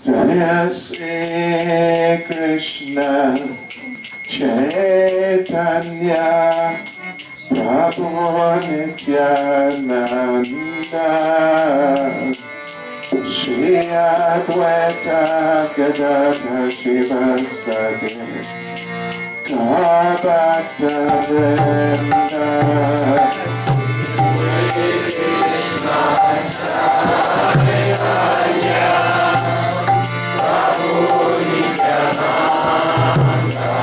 Jaya Sri Krishna Chaitanya Prabhu Nityananda Shri Advaita Gadadhara Shivasadi Bhakta Vrinda Krishna Chaitanya Prabhu Nityananda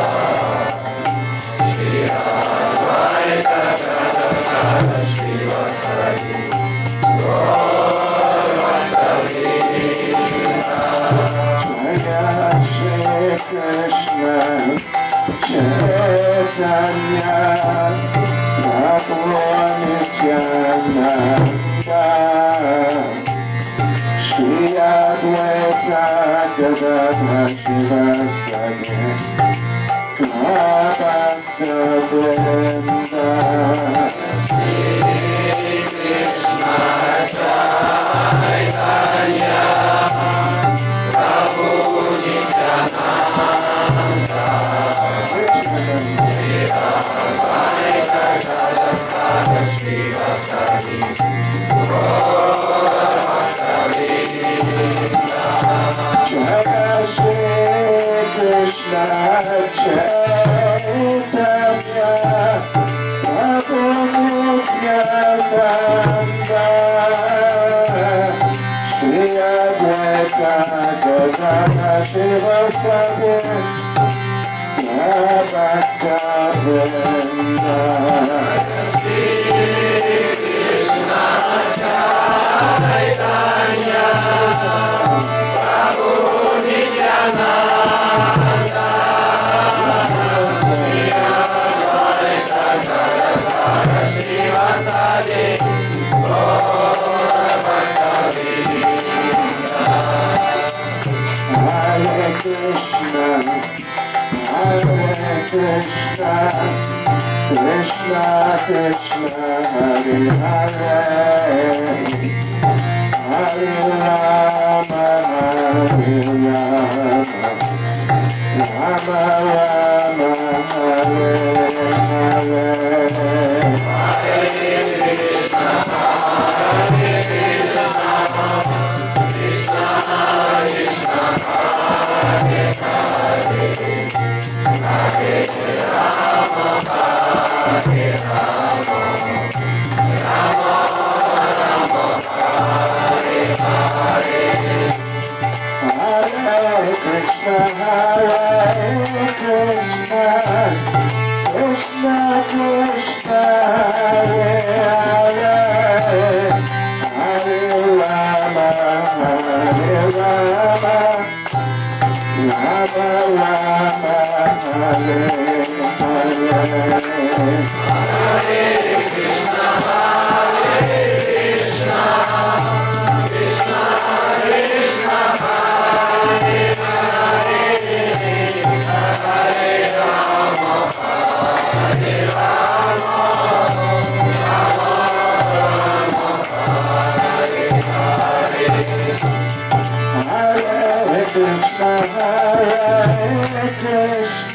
Shri Advaita Gadadhara Shivasadi Bhakta Vrinda Jaya Shri Krishna Chaitanya Prabhu Nityananda Shri Advaita Gadadhara Shivasadi Bhakta Vrinda Shri Krishna Chaitanya Prabhu Nityananda Shri Advaita Gadadhara Shivasadi Bhakta Vrinda Jaya Shri Krishna Chaitanya Prabhu Nityananda Shri Advaita Gadadhara Shivasadi Bhakta Vrinda Shri Krishna Chaitanya Prabhu Nityananda Shri Advaita Gadadhara Shivasadi Bhakta Vrinda Hare Krishna Hare Krishna Krishna Krishna Hare Hare Hare Rama Hare Rama Rama Rama Hare Hare Hare Krishna Hare Krishna Krishna Krishna Hare Hare Hare Rama Hare Rama Rama Rama Hare Hare Hare Krishna Hare Krishna Krishna Krishna Hare Hare Hare Rama Hare Rama Rama Rama Hare Hare Hare Krishna Hare Krishna Krishna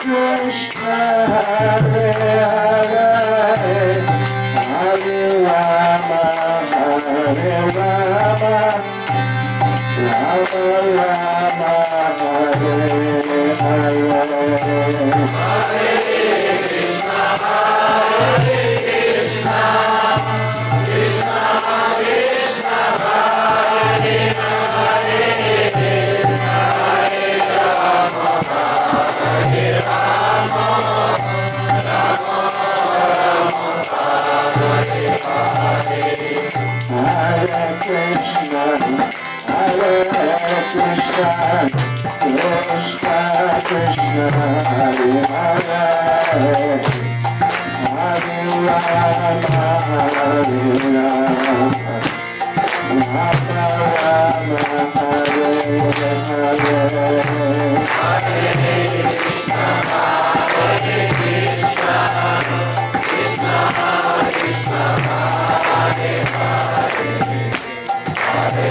Krishna Hare Hare Hare Rama Hare Rama Rama Rama Hare Hare Hare Krishna Hare Krishna Krishna Krishna Hare Hare Hare Rama Hare Rama Rama Rama Hare Hare Hare Krishna Hare Krishna Krishna Krishna Hare Hare Hare Rama Hare Rama Rama Rama Hare Hare Hare Krishna Hare Krishna Krishna Krishna Hare Hare Hare Rama Hare Rama Rama Rama Hare Hare Hare Krishna Hare Krishna Krishna Krishna Hare Hare Hare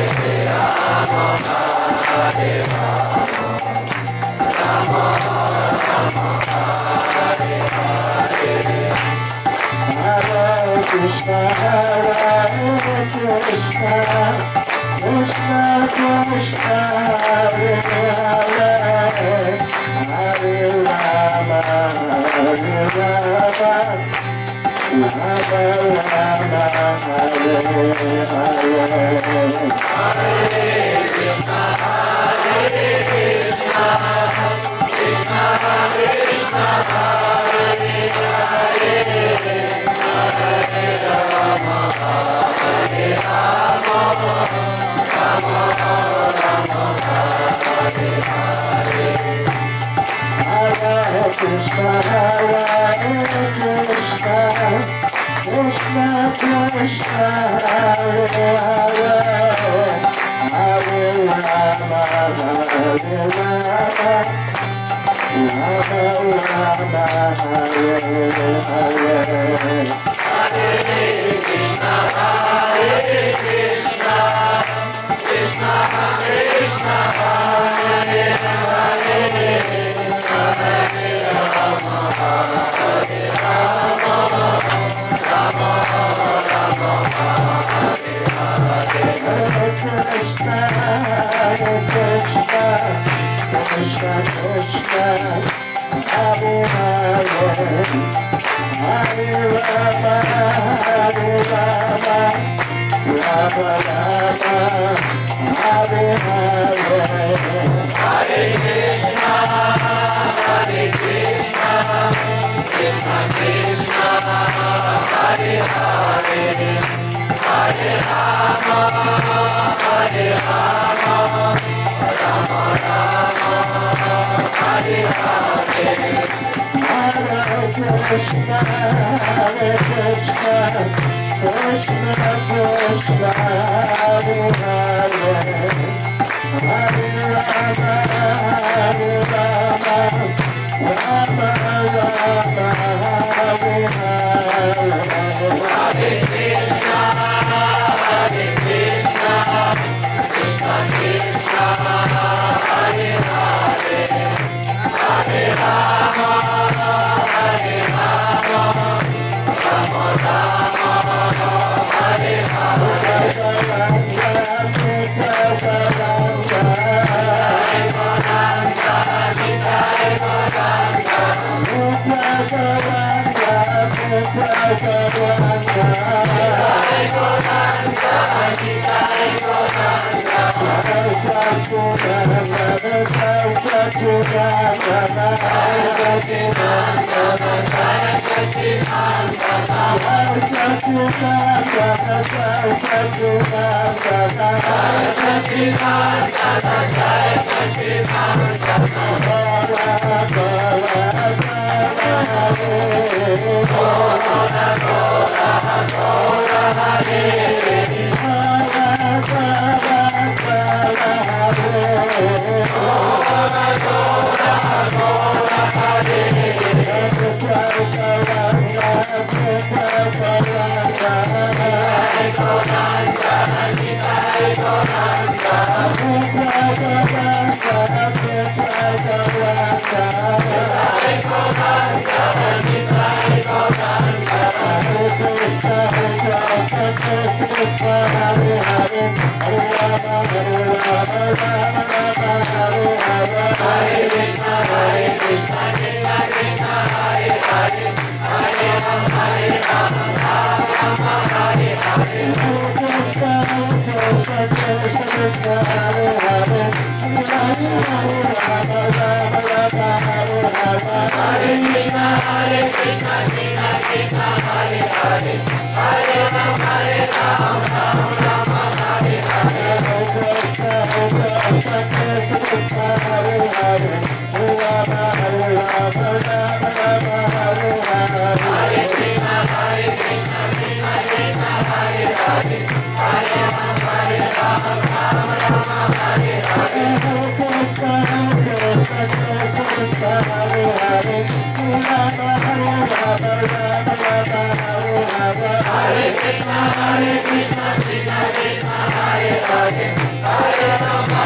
Hare Krishna, Krishna Krishna, Hare Hare, Hare Rama.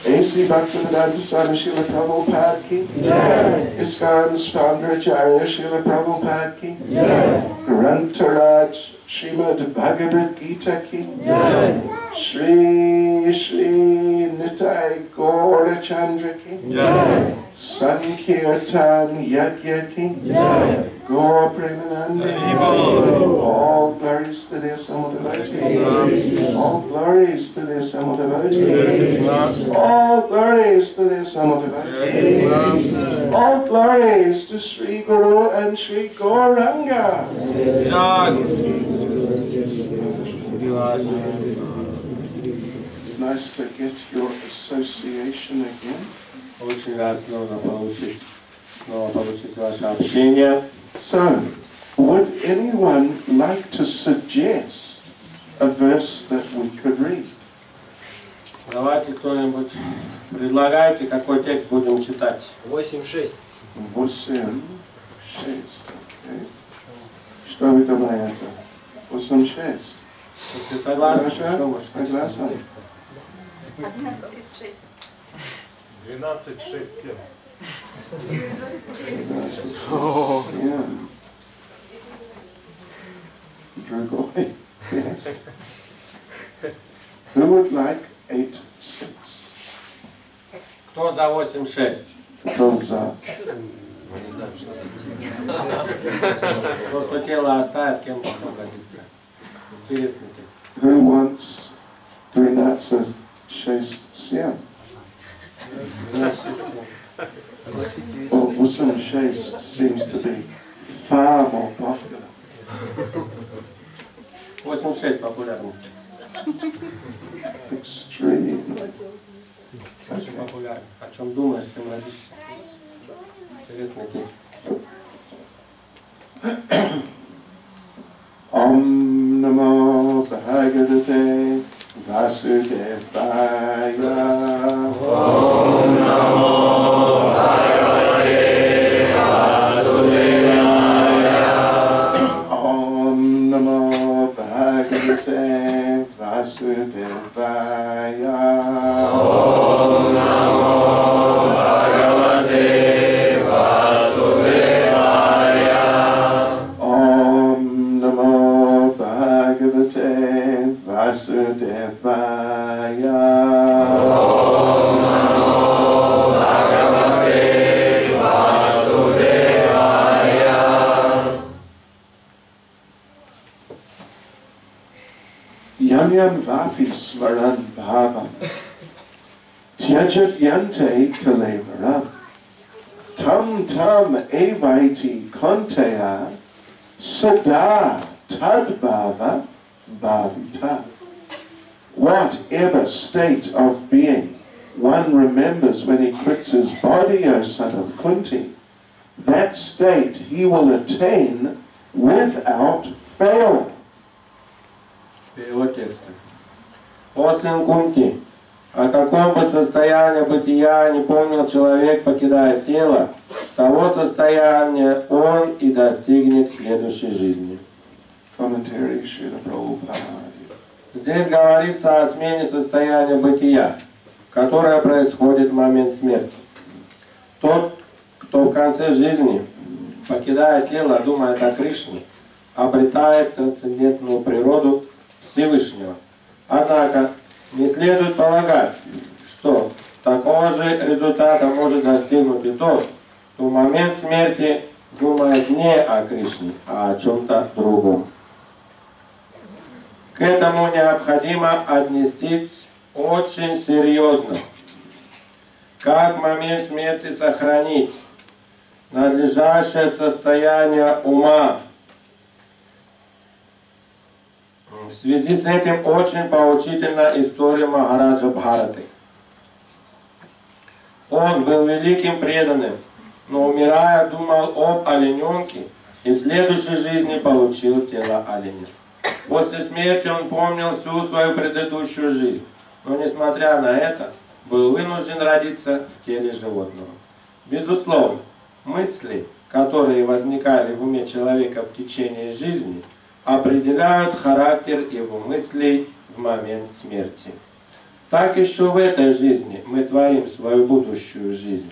A.C. Bhaktivedanta Swami Srila Prabhupada ki ISKCON's founder Acharya Srila Prabhupada ki Grantaraj Srimad Bhagavad Gita ki Shri Shri Nitai Gaura Chandra ki Sankirtan Yajna ki Gaura Premanande. All glories to the assembled devotees. All glories to the assembled devotees. All glories to the assembled devotees. All glories to Sri Guru and Sri Gauranga. It's nice to get your association again. So, would anyone like to suggest a verse that we could read? Давайте кто-нибудь предлагайте, какой текст будем читать. 8.6. 8.6. Okay. Что вы думаете? 8.6. Если согласны, что может Согласен? 11.36. 12.6.7. Yeah. Dragoi. Yes. Who would like 8.6? Кто за 8.6? Кто за? Кто тело оставит, кем потом годится. Интересный текст. Who wants 13.6.7? Well, 8.6 seems to be far more popular. 8.6 популярный. Extreme. Очень популярный. О чем думаешь, тем родишься. Интересный текст. Om Namo Bhagavate Vasudevaya. Om Namo Bhagavate Vasudevaya. Om Namo Bhagavate Vasudevaya. Om Namo Bhagavate Vasudevaya. Om Namo Bhagavate Vasudevaya. Om Namo Bhagavate Vasudevaya. Yam yam vapi smaran bhavam Tyajat yante kalevaram Tam tam evaiti konteya Sada tadbhava bhavita. Whatever state of being one remembers when he quits his body, O son of Kunti, that state he will attain without fail. Перевод текста. О сын Кунти, о каком бы состоянии бытия не помнил человек, покидая тело, того состояния он и достигнет в следующей жизни. Commentary Srila Prabhupada. Здесь говорится о смене состояния бытия, которое происходит в момент смерти. Тот, кто в конце жизни, покидая тело, думает о Кришне, обретает трансцендентную природу Всевышнего. Однако не следует полагать, что такого же результата может достигнуть и тот, кто в момент смерти думает не о Кришне, а о чем-то другом. К этому необходимо отнестись очень серьезно. Как в момент смерти сохранить надлежащее состояние ума? В связи с этим очень поучительна история Махараджа Бхараты. Он был великим преданным, но умирая думал об олененке и в следующей жизни получил тело оленя. После смерти он помнил всю свою предыдущую жизнь, но несмотря на это, был вынужден родиться в теле животного. Безусловно, мысли, которые возникали в уме человека в течение жизни, определяют характер его мыслей в момент смерти. Так еще в этой жизни мы творим свою будущую жизнь.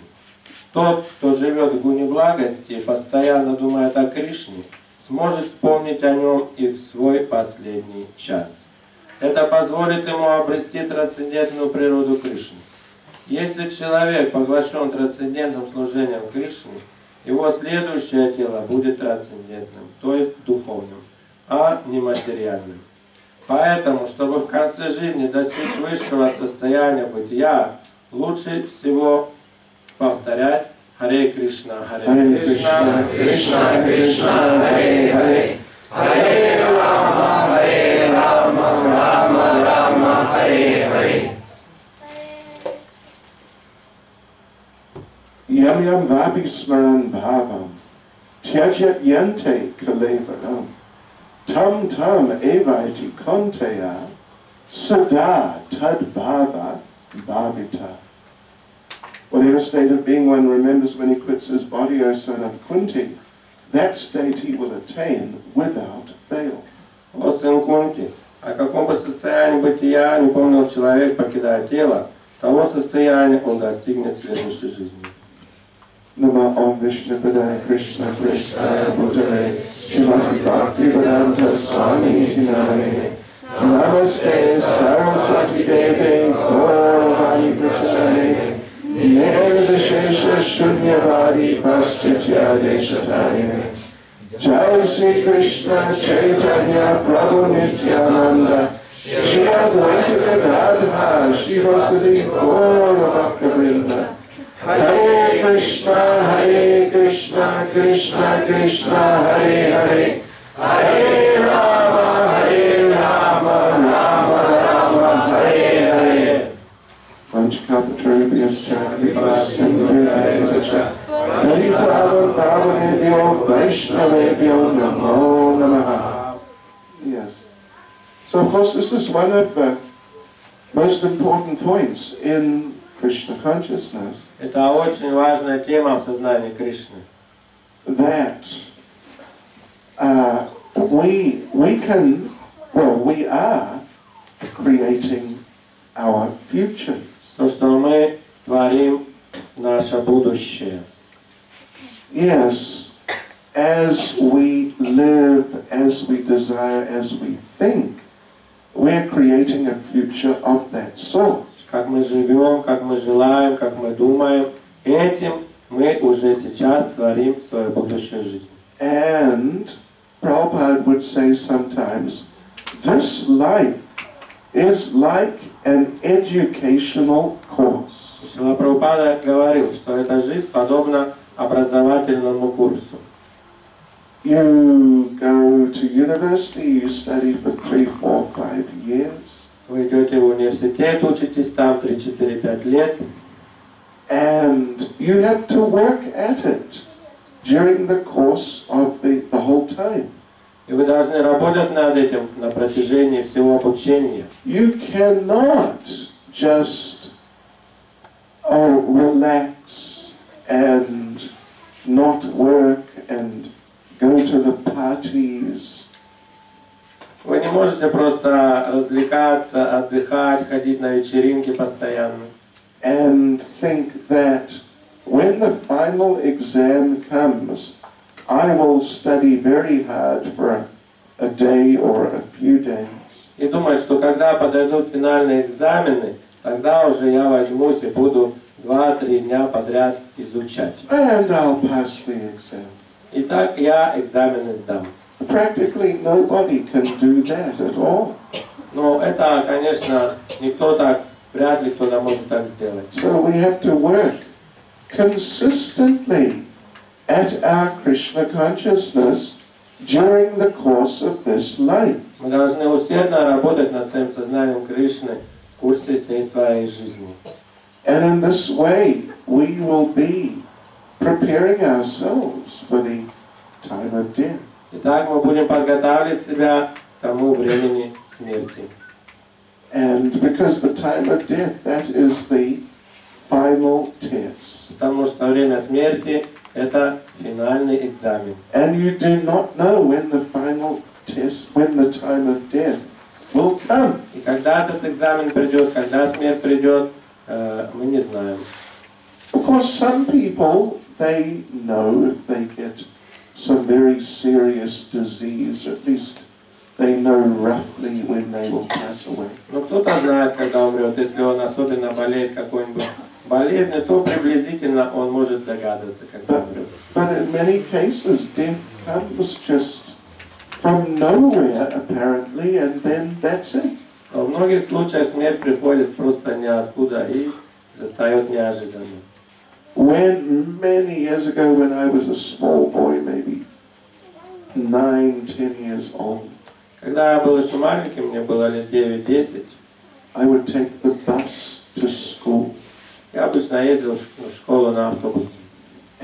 Тот, кто живет в гуне благости и постоянно думает о Кришне, сможет вспомнить о нем и в свой последний час. Это позволит ему обрести трансцендентную природу Кришны. Если человек поглощен трансцендентным служением Кришне, его следующее тело будет трансцендентным, то есть духовным, а не материальным. Поэтому, чтобы в конце жизни достичь высшего состояния бытия, лучше всего повторять Харе Кришна, Харе Кришна, Кришна Кришна, Харе Харе, Харе Рама, Рама Рама, Харе Харе. Yam yam vapi smaran bhavam, tyajat yante kalevaram, tam tam evaiti konteya, sada tad bhava bhavita. Whatever state of being one remembers when he quits his body, O son of Kunti, that state he will attain without fail. О сын Кунти, о каком бы состоянии бытия не помнил человек, покидая тело, того состояния он достигнет в следующей жизни. Nama Om Vishnupadaya Krishna Krishna Bhutale Shrimati Bhaktivedanta Swami Iti Namine Namaste Saraswati Devi Gauravani Prachane Nirvishesha Shunyavadi Paschitya Deshatayane Jai Sri Krishna Chaitanya Prabhu Nityananda Shri Advaita Gadadhar Shri Vasudhi Gauravakavrinda Hare Krishna, Krishna Krishna, Hare Hare, Hare Rama, Rama Rama, Hare Hare. Vanchakapatarubhyascha, Vipasindhivyacha, Natitavam Pavanebhyo, Vaishnavebhyo, Namo Namaha. Yes. So of course this is one of the most important points in Krishna consciousness. Это очень важная тема в сознании Кришны. That we are creating our futures. То, что мы творим наше будущее. Yes, as we live, as we desire, as we think, we're creating a future of that sort. Как мы живем, как мы желаем, как мы думаем, этим мы уже сейчас творим свою будущую жизнь. And Prabhupada would say sometimes, this life is like an educational course. Шрила Прабхупада говорил, что эта жизнь подобна образовательному курсу. You go to university, you study for 3, 4, 5 years. Вы идете в университет, учитесь там 3-4-5 лет. And you have to work at it during the course of the whole time. И вы должны работать над этим на протяжении всего обучения. You cannot just relax and not work and go to the parties. Вы не можете просто развлекаться, отдыхать, ходить на вечеринки постоянно. And think that when the final exam comes, I will study very hard for a day or a few days. И думать, что когда подойдут финальные экзамены, тогда уже я возьмусь и буду 2-3 дня подряд изучать. And I'll pass the exam. Итак, я экзамены сдам. Practically nobody can do that at all. Но это, конечно, никто так, вряд ли кто-то может так сделать. So we have to work consistently at our Krishna consciousness during the course of this life. Мы должны усердно работать над своим сознанием Кришны в курсе всей своей жизни. And in this way, we will be preparing ourselves for the time of death. Итак, мы будем подготавливать себя к тому времени смерти. And because the time of death, that is the final test. Потому что время смерти – это финальный экзамен. And you do not know when the final test, when the time of death will come. И когда этот экзамен придет, когда смерть придет, мы не знаем. Of course, some people, they know if they get some very serious disease, at least they know roughly when they will pass away. Но кто-то знает, когда умрет. Если он особенно болеет какой-нибудь болезнью, то приблизительно он может догадываться, когда умрет. But in many cases, death comes just from nowhere, apparently, and then that's it. Но в многих случаях смерть приходит просто ниоткуда и застает неожиданно. When many years ago, when I was a small boy, maybe 9-10 years old, Когда я был еще маленьким, мне было лет 9-10, I would take the bus to school, я обычно ездил в школу на автобусе.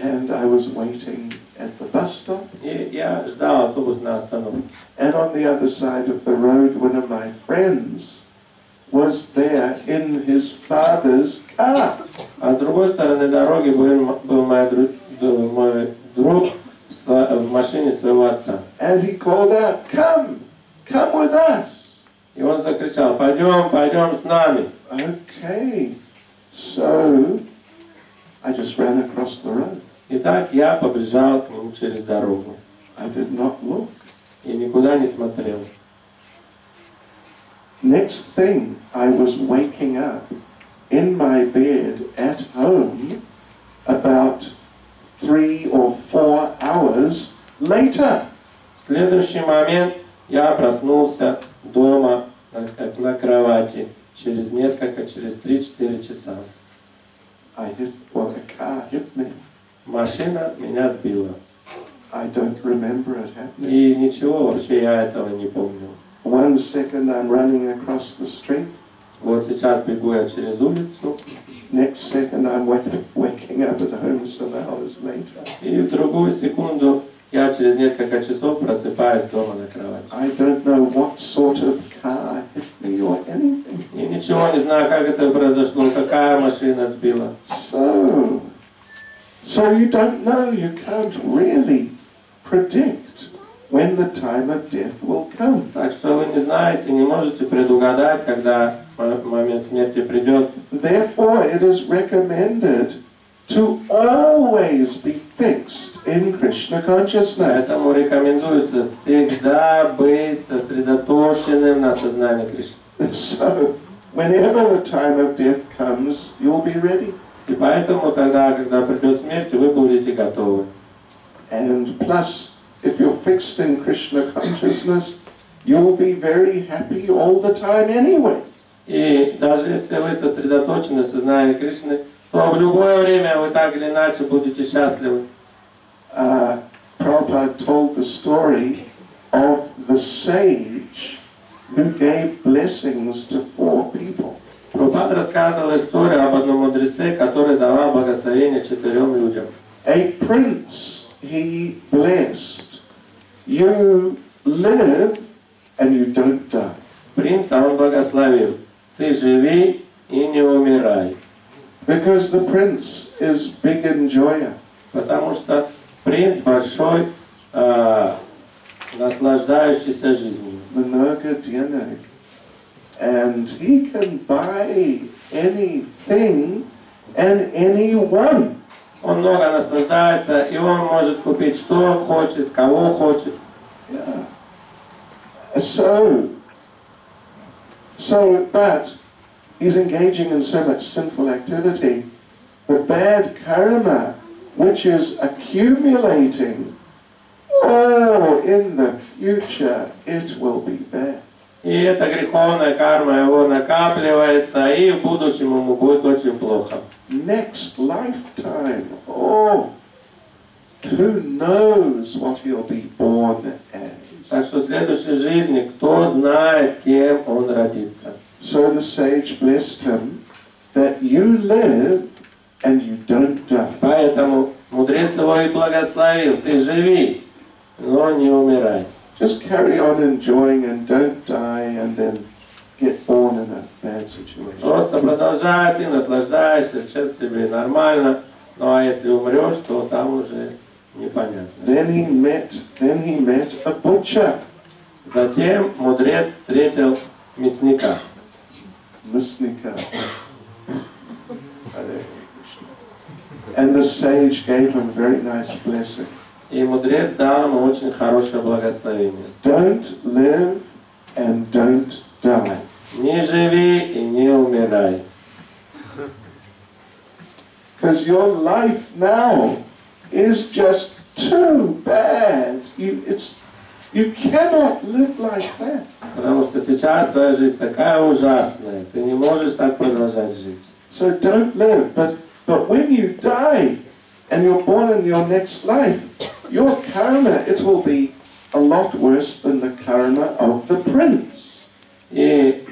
and I was waiting at the bus stop. И я ждал автобус на остановке. And on the other side of the road, one of my friends was there in his father's car. А с другой стороны дороги был мой друг в машине своего отца. And he called out, "Come, come with us." И он закричал: пойдем, пойдем с нами. Okay, so I just ran across the road. Итак, я побежал к нему через дорогу. I did not look. И никуда не смотрел. Next thing, I was waking up in my bed at home about 3 or 4 hours later. В следующий момент я проснулся дома на кровати через 3-4 часа. A car hit me. Машина меня сбила. I don't remember it happening. И ничего вообще я этого не помню. 1 second I'm running across the street. Вот сейчас бегу я через улицу. Next second I'm waking up at home some hours later. И в другую секунду я через несколько часов просыпаюсь дома на кровати. I don't know what sort of car hit me or anything. И ничего не знаю, как это произошло, какая машина сбила. So you don't know, you can't really predict when the time of death will come. Так что вы не знаете, не можете предугадать, когда момент смерти придет. Therefore, it is recommended to always be fixed in Krishna consciousness. Поэтому рекомендуется всегда быть сосредоточенным на сознании Кришны. So, whenever the time of death comes, you'll be ready. И поэтому тогда, когда придет смерть, вы будете готовы. And plus, if you're fixed in Krishna consciousness, you'll be very happy all the time anyway. И даже если вы сосредоточены в сознании Кришны, то в любое время вы так или иначе будете счастливы. Prabhupada told the story of the sage who gave blessings to 4 people. Прабхупада рассказывал историю об одном мудреце, который давал благословение 4 людям. A prince he blessed. You live and you don't die. Принца он благословил. Ты живи и не умирай. Because the prince is big enjoyer. Потому что принц большой, наслаждающийся жизнью. And he can buy anything and anyone. Он много наслаждается, и он может купить что хочет, кого хочет. Yeah. But he's engaging in so much sinful activity. The bad karma, which is accumulating, in the future it will be bad. И эта греховная карма его накапливается, и в будущем ему будет очень плохо. Next lifetime, oh, who knows what he'll be born as. Так что в следующей жизни, кто знает, кем он родится. So the sage blessed him that you live and you don't die. Поэтому мудрец его и благословил: ты живи, но не умирай. Just carry on enjoying and don't die and then get born in a bad situation. Просто продолжай, ты наслаждаешься, сейчас тебе нормально, ну а если умрешь, то там уже непонятно. Then he met a butcher. Затем мудрец встретил мясника. Мясника. And the sage gave him a very nice blessing. И мудрец дал ему очень хорошее благословение. Don't live and don't die. Не живи и не умирай. Because your life now is just too bad. You cannot live like that. Потому что сейчас твоя жизнь такая ужасная, ты не можешь так продолжать жить. So don't live. But when you die and you're born in your next life, your karma, it will be a lot worse than the karma of the prince. И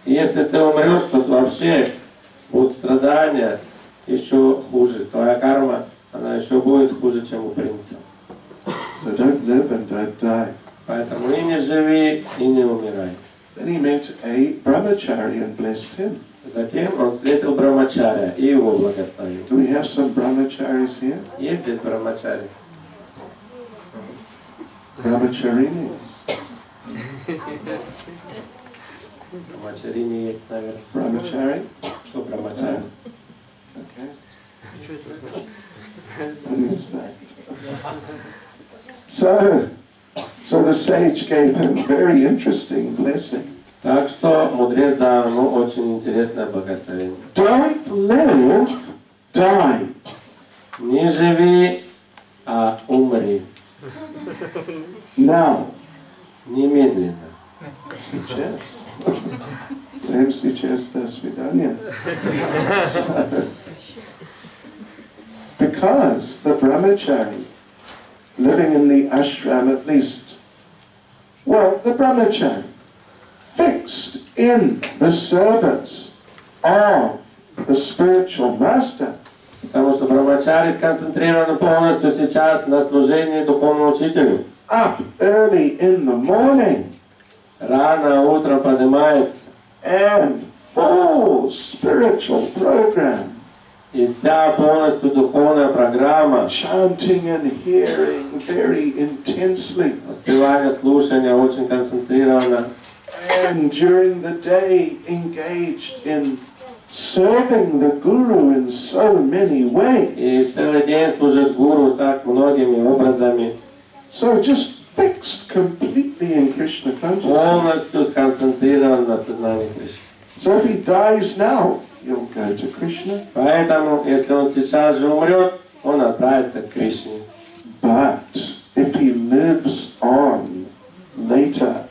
если ты умрешь, то вообще будут страдания еще хуже. Твоя карма, она еще будет хуже, чем у принца. So don't live and don't die. Поэтому и не живи, и не умирай. Then he met a brahmachari and blessed him. Затем он встретил брамачаря и его благословил. Do we have some brahmacharis here? Есть здесь брамачари? Brahmacharinis. Брамачари не есть, наверное. Brahmachari? Что брамачари? Okay. And it's that. So the sage gave him a very interesting blessing. Так что мудрец дал ему очень интересное благословение. Don't live, die. Не живи, а умри. Now. Немедленно. Сейчас. Прямо сейчас, до свидания. Because the brahmachari, living in the ashram at least, well, the brahmachari fixed in the service of the spiritual master. Потому что брамачари сконцентрированы полностью сейчас на служении духовному учителю. Up early in the morning. Рано утром поднимается. And full spiritual program. И вся полностью духовная программа. Chanting and hearing very intensely. Воспевание, слушание очень концентрировано. And during the day engaged in serving the Guru in so many ways. И целый день служит гуру так многими образами. So just fixed completely in Krishna consciousness. Полностью сконцентрирован на сознании Кришны. So if he dies now, he'll go to Krishna. Поэтому, если он сейчас же умрет, он отправится к Кришне. But if he lives on later,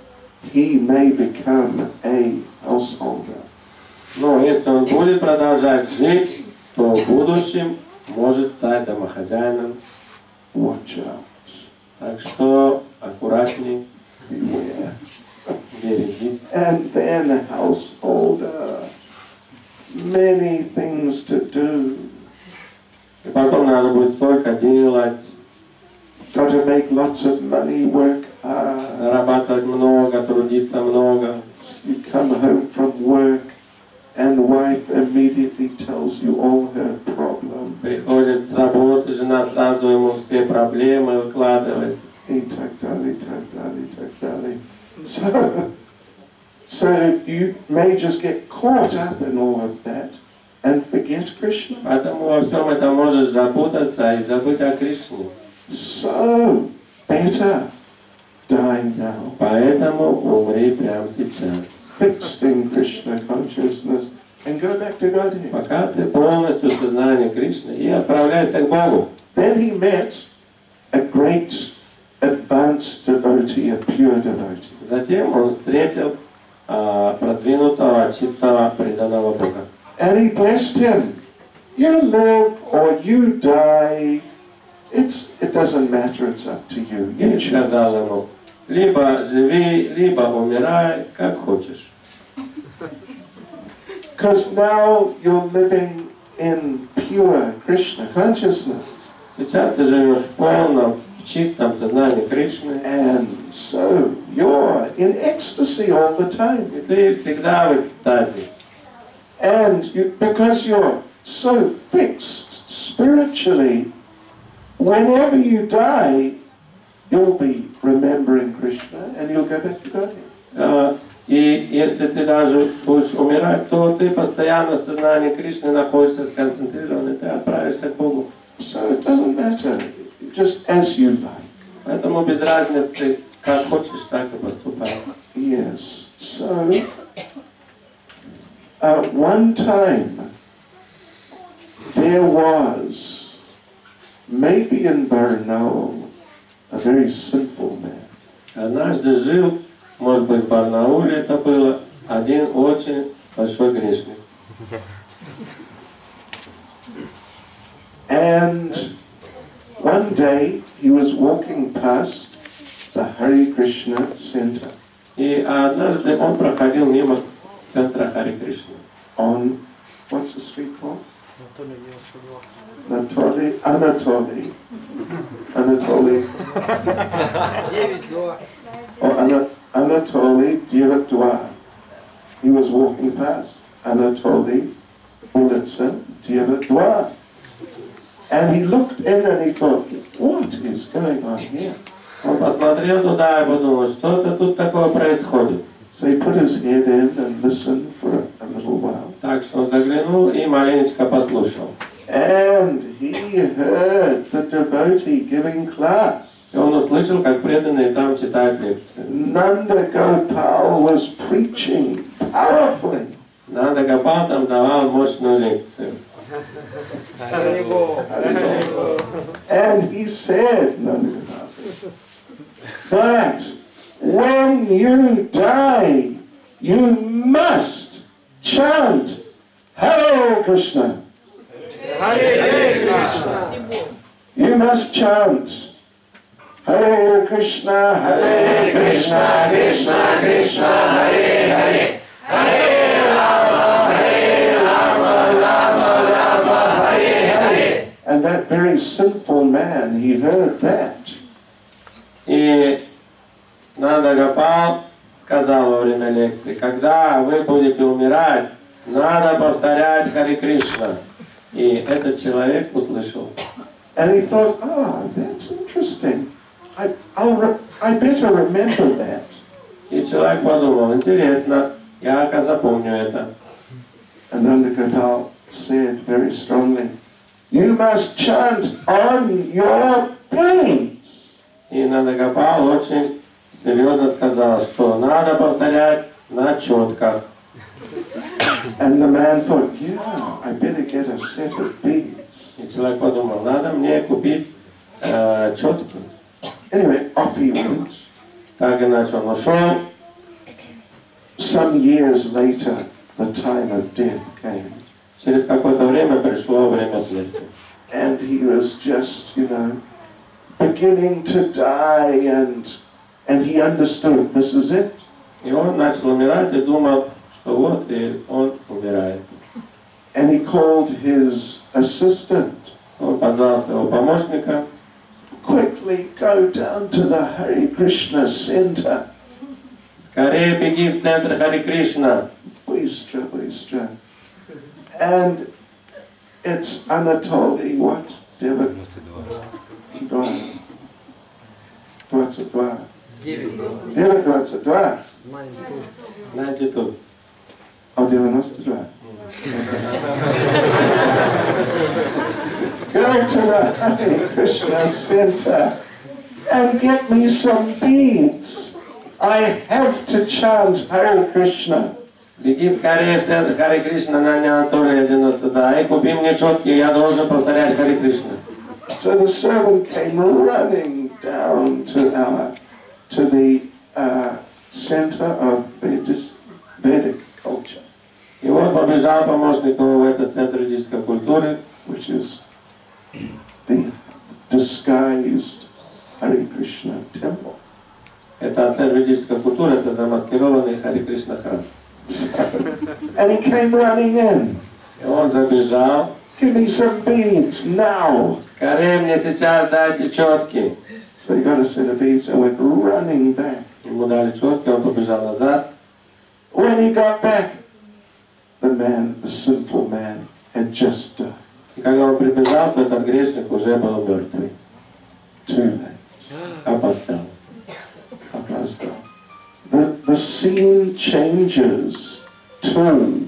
he may become a householder. Но если он будет продолжать жить, то в будущем может стать домохозяином. Watch out. Так что аккуратней, Beware. берегись. And then a householder. Many things to do. И потом надо будет столько делать, Got to make lots of money, work hard. зарабатывать много, трудиться много. You come home from work and the wife immediately tells you all her problems. Приходит с работы, жена сразу ему все проблемы выкладывает. И так далее, так далее, так далее. So you may just get caught up in all of that and forget Krishna. Поэтому во всем этом можешь запутаться и забыть о Кришне. So better die now. Поэтому умри прямо сейчас. Fixed in Krishna consciousness and go back to Godhead. Пока ты полностью в сознании Кришны и отправляйся к Богу. Then he met a great advanced devotee, a pure devotee. Затем он встретил продвинутого, чистого, преданного Бога. And he blessed him. You live or you die, it doesn't matter, it's up to you. И сказал ему, либо живи, либо умирай, как хочешь. Because now you're living in pure Krishna consciousness. Сейчас ты живешь в полном, чистом сознании Кришны. And so you're in ecstasy all the time. И ты всегда в экстазе. And because you're so fixed spiritually, whenever you die, you'll be remembering Krishna and you'll go back to Godhead. И если ты даже будешь умирать, то ты постоянно в сознании Кришны находишься сконцентрирован, и ты отправишься к Богу. So it doesn't matter, just as you like. Поэтому без разницы, как хочешь, так и поступай. Yes. So one time there was, maybe in Barnaul, a very sinful man. Однажды жил, может быть, в Барнауле это было, один очень большой грешник. And one day he was walking past the Hare Krishna center. И однажды он проходил мимо центра Харе Кришны. On, what's the street called? Anatoly. Anatoly. Anatoly Diradwar. He was walking past Anatoly Ulitsa Diradwar. And he looked in and he thought, what is going on here? Он посмотрел туда и подумал, что-то тут такое происходит. So he put his head in and listened for a little while. Так что он заглянул и маленечко послушал. And he heard the devotee giving class. И он услышал, как преданные там читают лекции. Nanda Gopal was preaching powerfully. Нанда Гопал там давал мощную лекцию. And he said, Nanda Gopal said, that when you die, you must chant Hare Krishna. Hare Krishna. You must chant Hare Krishna, Hare Krishna, Krishna Krishna, Hare Hare, Hare Rama, Hare Rama, Rama Rama, Hare Hare. And that very sinful man, he heard that. И Нанда Гопал сказал во время лекции, когда вы будете умирать, надо повторять Харе Кришна. И этот человек услышал. And he thought, that's interesting. I better remember that. И человек подумал, интересно, я-ка запомню это. And Nanda Gopal said very strongly, you must chant on your bellies. И Нанда Гопал очень серьезно сказал, что надо повторять на четках. And the man thought, I better get a set of beads. И человек подумал, надо мне купить четки. Anyway, off he went. Так иначе он ушел. Some years later, the time of death came. Через какое-то время пришло время смерти. And he was just, beginning to die, and he understood, this is it. И он начал умирать и думал, что вот и он умирает. And he called his assistant. Он позвал своего помощника. Quickly go down to the Hare Krishna center. Скорее беги в центр Харе Кришна. Bыстро, быстро. And it's Anatoly, what? 22. 9:22. 92. Oh, 92. Go to the Hare Krishna center and get me some beads. I have to chant Hare Krishna. Беги скорее в центр Харе Кришна на Анатолия 92 и купи мне четки, я должен повторять Харе Кришна. So the servant came running down to the center of Vedic culture. И вот побежал помощник его в этот центр ведической культуры, which is the disguised Hare Krishna temple. Это центр ведической культуры, это замаскированный Харе Кришна храм. And he came running in. И он забежал. Give me some beads now. Скорее мне сейчас дайте четки. So he got a set of beads and went running back. Ему дали четки, он побежал назад. When he got back, the sinful man, had just died. И когда он прибежал, то этот грешник уже был мертвый. Too late. Опоздал. The scene changes to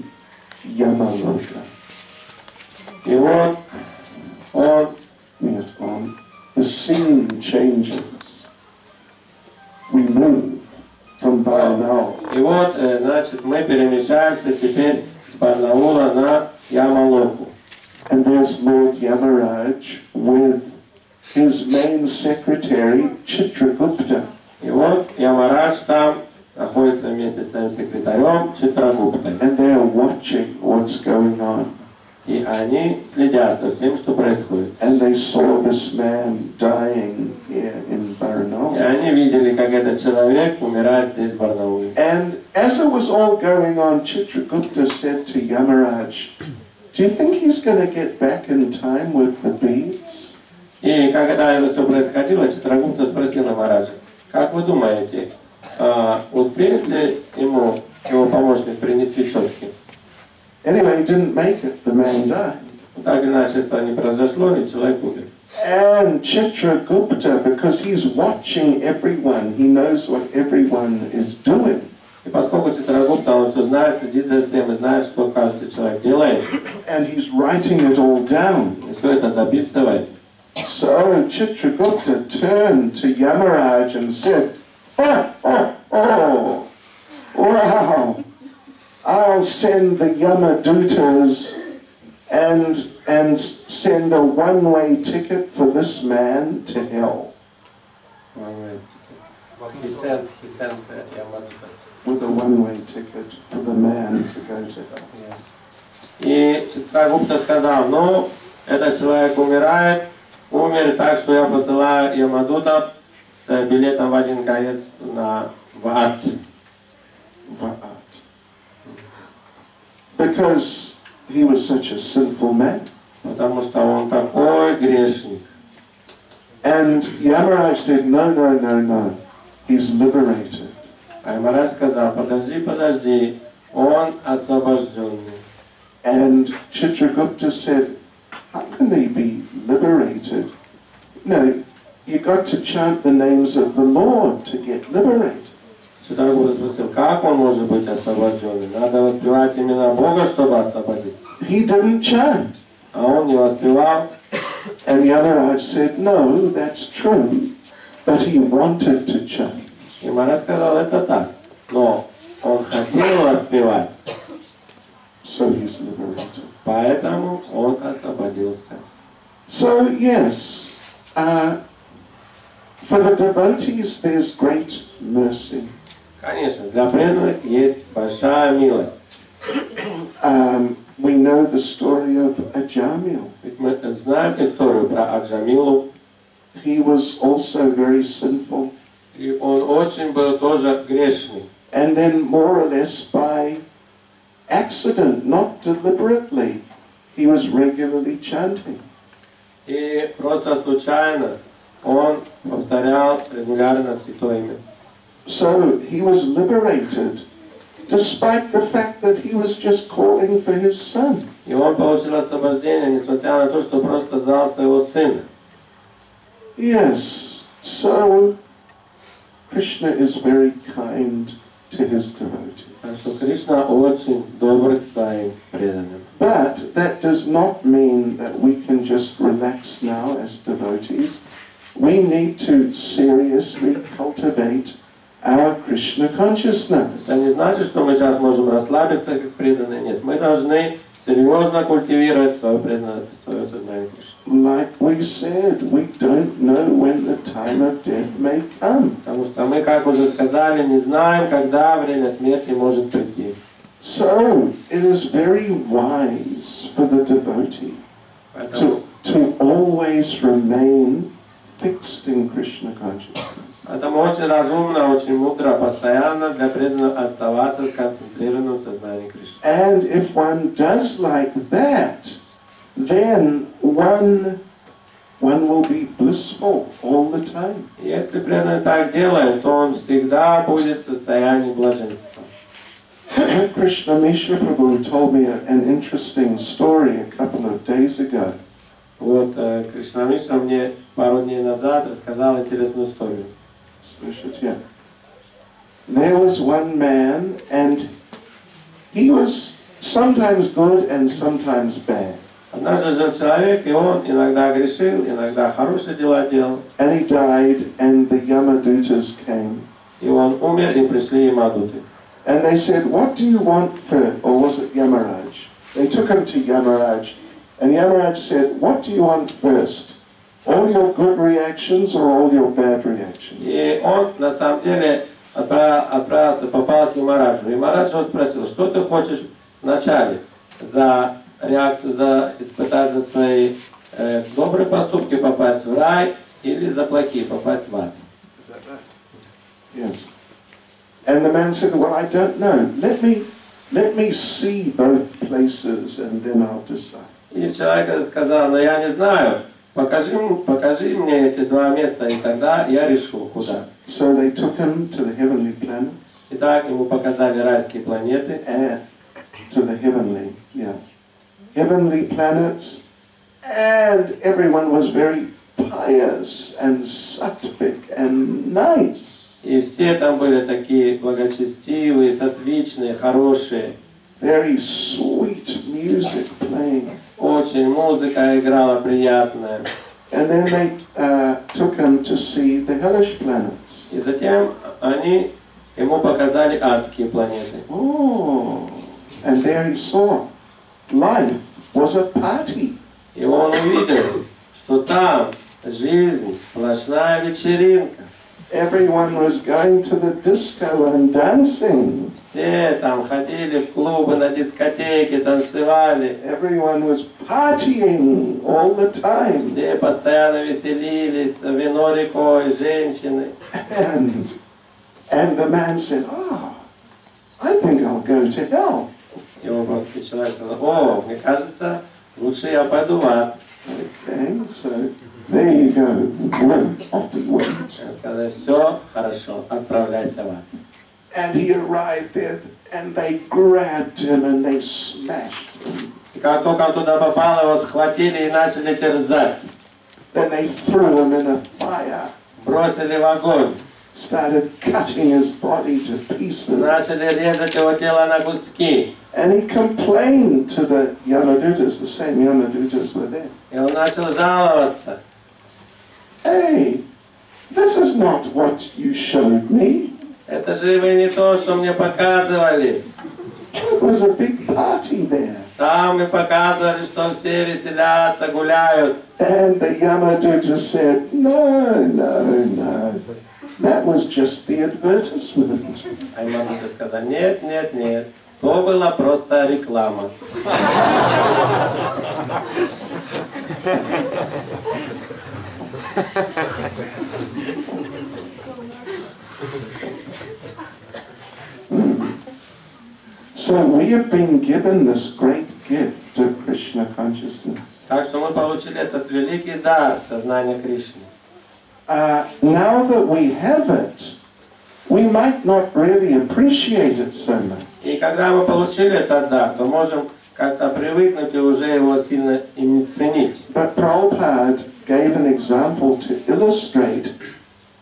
Yamaloka. И вот the scene changes. We move from Barnaul. И вот, значит, мы перемещаемся теперь с Барнаула на Ямалоку. And there's Lord Yamaraj with his main secretary, Chitragupta. И вот Ямарадж там находится вместе с своим секретарем Читрагуптой. And they are watching what's going on. И они следят за всем, что происходит. And they saw this man dying here in Barnaul. И они видели, как этот человек умирает здесь в Барнауле. And as it was all going on, Chitragupta said to Yamaraj, "Do you think he's going to get back in time with the beads?" И когда это все происходило, Читрагупта спросил Ямараджа: как вы думаете, успеет ли ему его помощник принести четки? Anyway, he didn't make it. The man died. Так иначе это не произошло, и человек умер. And Chitragupta, because he's watching everyone, he knows what everyone is doing. И поскольку Читрагупта, он все знает, следит за всем и знает, что каждый человек делает. And he's writing it all down. И все это записывает. So Chitragupta turned to Yamaraj and said, "Oh, wow! I'll send the Yamadutas and send a one-way ticket for this man to hell." He sent Yamadutas. With a one-way ticket for the man to go to hell. Yes. И Читрагупта сказал: ну, этот человек умер так, что я посылаю Ямадутов с билетом в один конец в ад. Because he was such a sinful man. Потому что он такой грешник. And Yamaraj said, no. He's liberated. А Ямарадж сказал: подожди, он освобожденный. And Chitragupta said, how can he be liberated? No, you got to chant the names of the Lord to get liberated. Читрагупта спросил: как он может быть освобожденный? Надо воспевать имена Бога, чтобы освободиться. He didn't chant. А он не воспевал. And Yamaraj said, no, that's true, but he wanted to chant. Ямарадж сказал: это так, но он хотел воспевать. So he's liberated. Поэтому он освободился. So yes, for the devotees there's great mercy. Конечно, для преданных есть большая милость. We know the story of Ajamil. Ведь мы знаем историю про Аджамилу. He was also very sinful. И он очень был тоже грешный. And then more or less by accident, not deliberately, he was regularly chanting. И просто случайно он повторял регулярно святое имя. So he was liberated, despite the fact that he was just calling for his son. И он получил освобождение, несмотря на то, что просто звал своего сына. Yes, so Krishna is very kind to his devotees. Так что Кришна очень добр к своим преданным. But that does not mean that we can just relax now as devotees. We need to seriously cultivate our Krishna consciousness. Это не значит, что мы сейчас можем расслабиться как преданные. Нет, мы должны серьезно культивировать свое сознание Кришны. Like we said, we don't know when the time of death may come. Потому что мы, как уже сказали, не знаем, когда время смерти может прийти. So it is very wise for the devotee to always remain fixed in Krishna consciousness. Поэтому очень разумно, очень мудро, постоянно для преданных оставаться сконцентрированным в сознании Кришны. And if one does like that, then one will be blissful all the time. Если преданный так делает, то он всегда будет в состоянии блаженства. Krishna Mishra Prabhu told me an interesting story a couple of days ago. Вот Кришна Мишра мне пару дней назад рассказал интересную историю. There was one man, and he was sometimes good and sometimes bad. Однажды жил человек, и он иногда грешил, иногда хорошие дела делал. And he died, and the Yamadutas came. И он умер, и пришли Ямадуты. And they said, "What do you want first?" Or was it Yamaraj? They took him to Yamaraj, and Yamaraj said, "What do you want first? All your good reactions or all your bad reactions?" И он, на самом деле, отправился, попал к Ямараджу. Ямарадж его спросил, что ты хочешь вначале? За реакцию, за испытать за свои добрые поступки попасть в рай или за плохие попасть в ад? Is that right? Yes. And the man said, "Well, I don't know. Let me see both places and then I'll decide." И человек сказал, но я не знаю. Покажи мне эти два места, и тогда я решу, куда. So they took him to the heavenly planets. Итак, ему показали райские планеты. To the heavenly planets, and everyone was very pious and sattvic and nice. И все там были такие благочестивые, сатвичные, хорошие. Very sweet music playing. Очень музыка играла приятная. And then they took him to see the hellish planets. И затем они ему показали адские планеты. Oh, and there he saw life was a party. И он увидел, что там жизнь сплошная вечеринка. Everyone was going to the disco and dancing. Все там ходили в клубы, на дискотеки, танцевали. Everyone was partying all the time. Все постоянно веселились, вино рекой, женщины. And the man said, I think I'll go to hell. И он человек сказал, мне кажется, лучше я пойду в ад. Okay, so there you go. Off he went. Сказали, все хорошо, отправляйся в ад. And he arrived there, and they grabbed him and they smashed him. И как только он туда попал, его схватили и начали терзать. Then they threw him in the fire. Бросили в огонь. Started cutting his body to pieces. Начали резать его тело на куски. And he complained to the Yamadutas, the same Yamadutas were there. И он начал жаловаться. Hey, this is not what you showed me. Это же вы не то, что мне показывали. It was a big party there. Там мы показывали, что все веселятся, гуляют. And the Yamaduta said, no. That was just the advertisement. А Ямадута сказал, нет. То была просто реклама. So we have been given this great gift of Krishna consciousness. Так что мы получили этот великий дар сознания Кришны. Now that we have it, we might not really appreciate it so much. И когда мы получили этот дар, то можем как-то привыкнуть и уже его сильно и не ценить. But Prabhupada gave an example to illustrate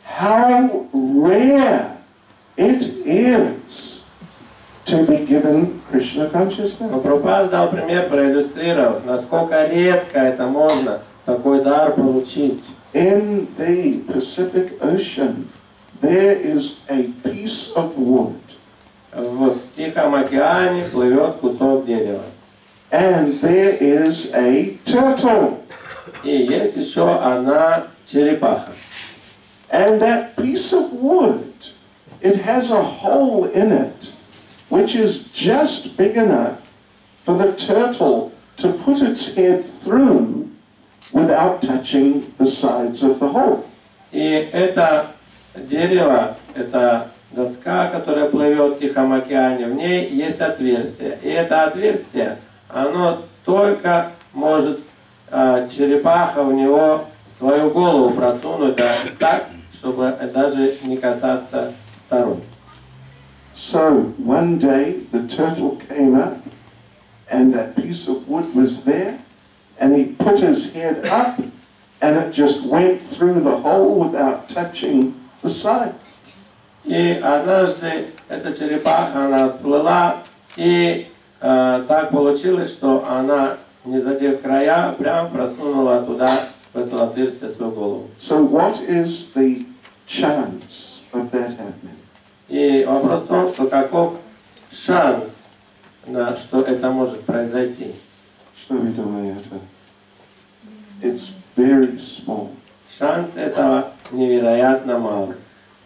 how rare it is to be given Krishna consciousness. Но Прабхупада дал пример, проиллюстрировав, насколько редко это можно, такой дар получить. In the Pacific Ocean, there is a piece of wood. В Тихом океане плывет кусок дерева. and there is a turtle. И есть еще одна черепаха. And that piece of wood, it has a hole in it, which is just big enough for the turtle to put its head through without touching the sides of the hole. И это дерево, это доска, которая плывет в Тихом океане, в ней есть отверстие. И это отверстие, оно только может черепаха в него свою голову просунуть так, чтобы даже не касаться сторон. So one day the turtle came up and that piece of wood was there and he put his head up and it just went through the hole without touching the side. И однажды эта черепаха, она всплыла, и так получилось, что она, не задев края, прям просунула туда, в это отверстие, свою голову. So what is the chance of that happening? И вопрос в том, что каков шанс, что это может произойти. Что вы думаете? It's very small. Шанс этого невероятно мал.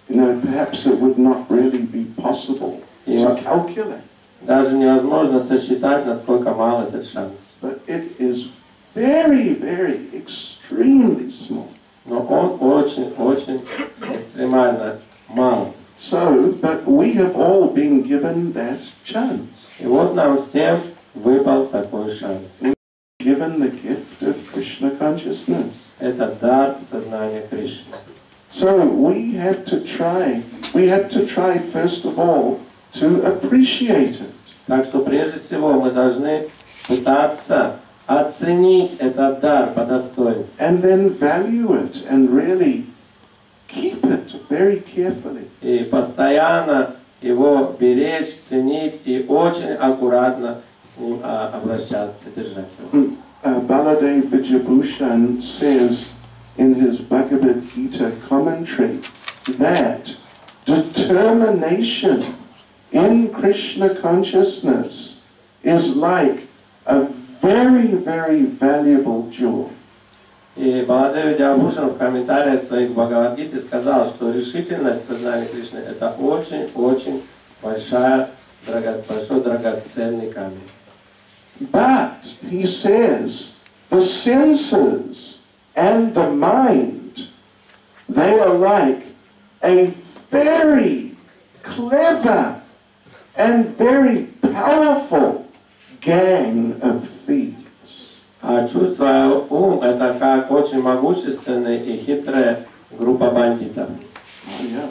You know, perhaps it would not really be possible to calculate. Даже невозможно сосчитать, насколько мал этот шанс. But it is very, very, extremely small. Но он очень экстремально мал. So, but we have all been given that chance. И вот нам всем выпал такой шанс. Given the gift of Krishna consciousness. Это дар сознания Кришны. So we have to try first of all to appreciate it. Так что прежде всего мы должны пытаться оценить этот дар по достоинству. And then value it and really keep it very carefully. И постоянно его беречь, ценить и очень аккуратно с ним обращаться, держать его. Baladev Vijayabhushan says in his Bhagavad Gita commentary that determination in Krishna consciousness is like a very, very valuable jewel. И Баладев Видьябхушан в комментариях своих Бхагавад-гиты сказал, что решительность сознания Кришны – это очень большой драгоценный камень. But, he says, the senses and the mind, they are like a very clever and very powerful gang of thieves. А чувство и ум – это как очень могущественная и хитрая группа бандитов. Oh, yeah.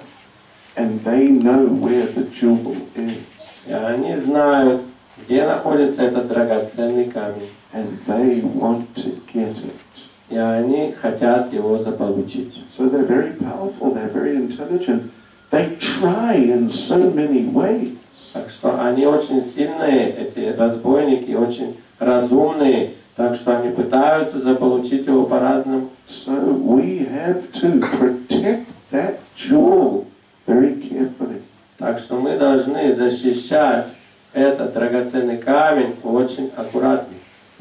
And they know where the jewel is. И они знают, где находится этот драгоценный камень. And they want to get it. И они хотят его заполучить. So they're very powerful, they're very intelligent. They try in so many ways. Так что они очень сильные, эти разбойники, очень разумные, так что они пытаются заполучить его по-разному. So we have to protect that jewel very carefully. Так что мы должны защищать этот драгоценный камень очень аккуратно.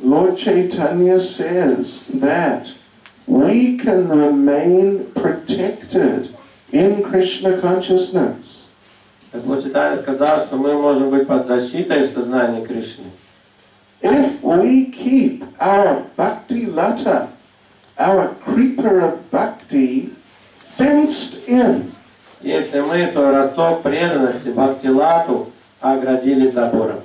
Lord Chaitanya says that we can remain protected in Krishna consciousness. Господь Чайтанья сказал, что мы можем быть под защитой в сознании Кришны. If we keep our bhakti lata, our creeper of bhakti, fenced in. Если мы свой росток преданности бхакти-лату оградили забором.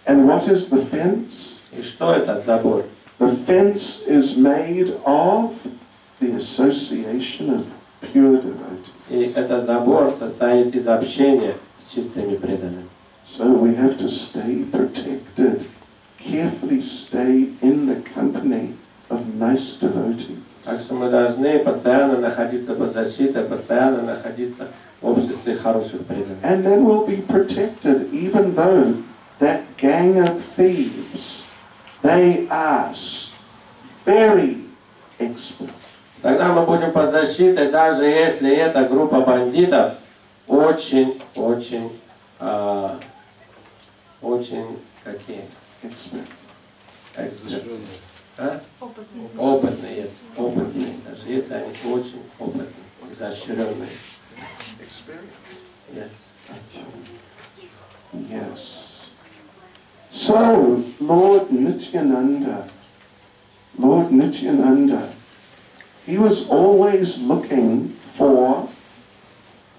And what is the fence? И что этот забор? The fence is made of the association of pure devotees. И этот забор состоит из общения с чистыми преданными. So we have to stay protected, carefully stay in the company of nice devotees. Так что мы должны постоянно находиться под защитой, постоянно находиться в обществе хороших преданных. And then we'll be protected, even though that gang of thieves, they are very expert. Тогда мы будем под защитой, даже если эта группа бандитов очень какие? Expert. Опытные, yes. Опытные, даже если они очень опытные, изощренные. Experience. Yes. Yes. So, Lord Nityananda, he was always looking for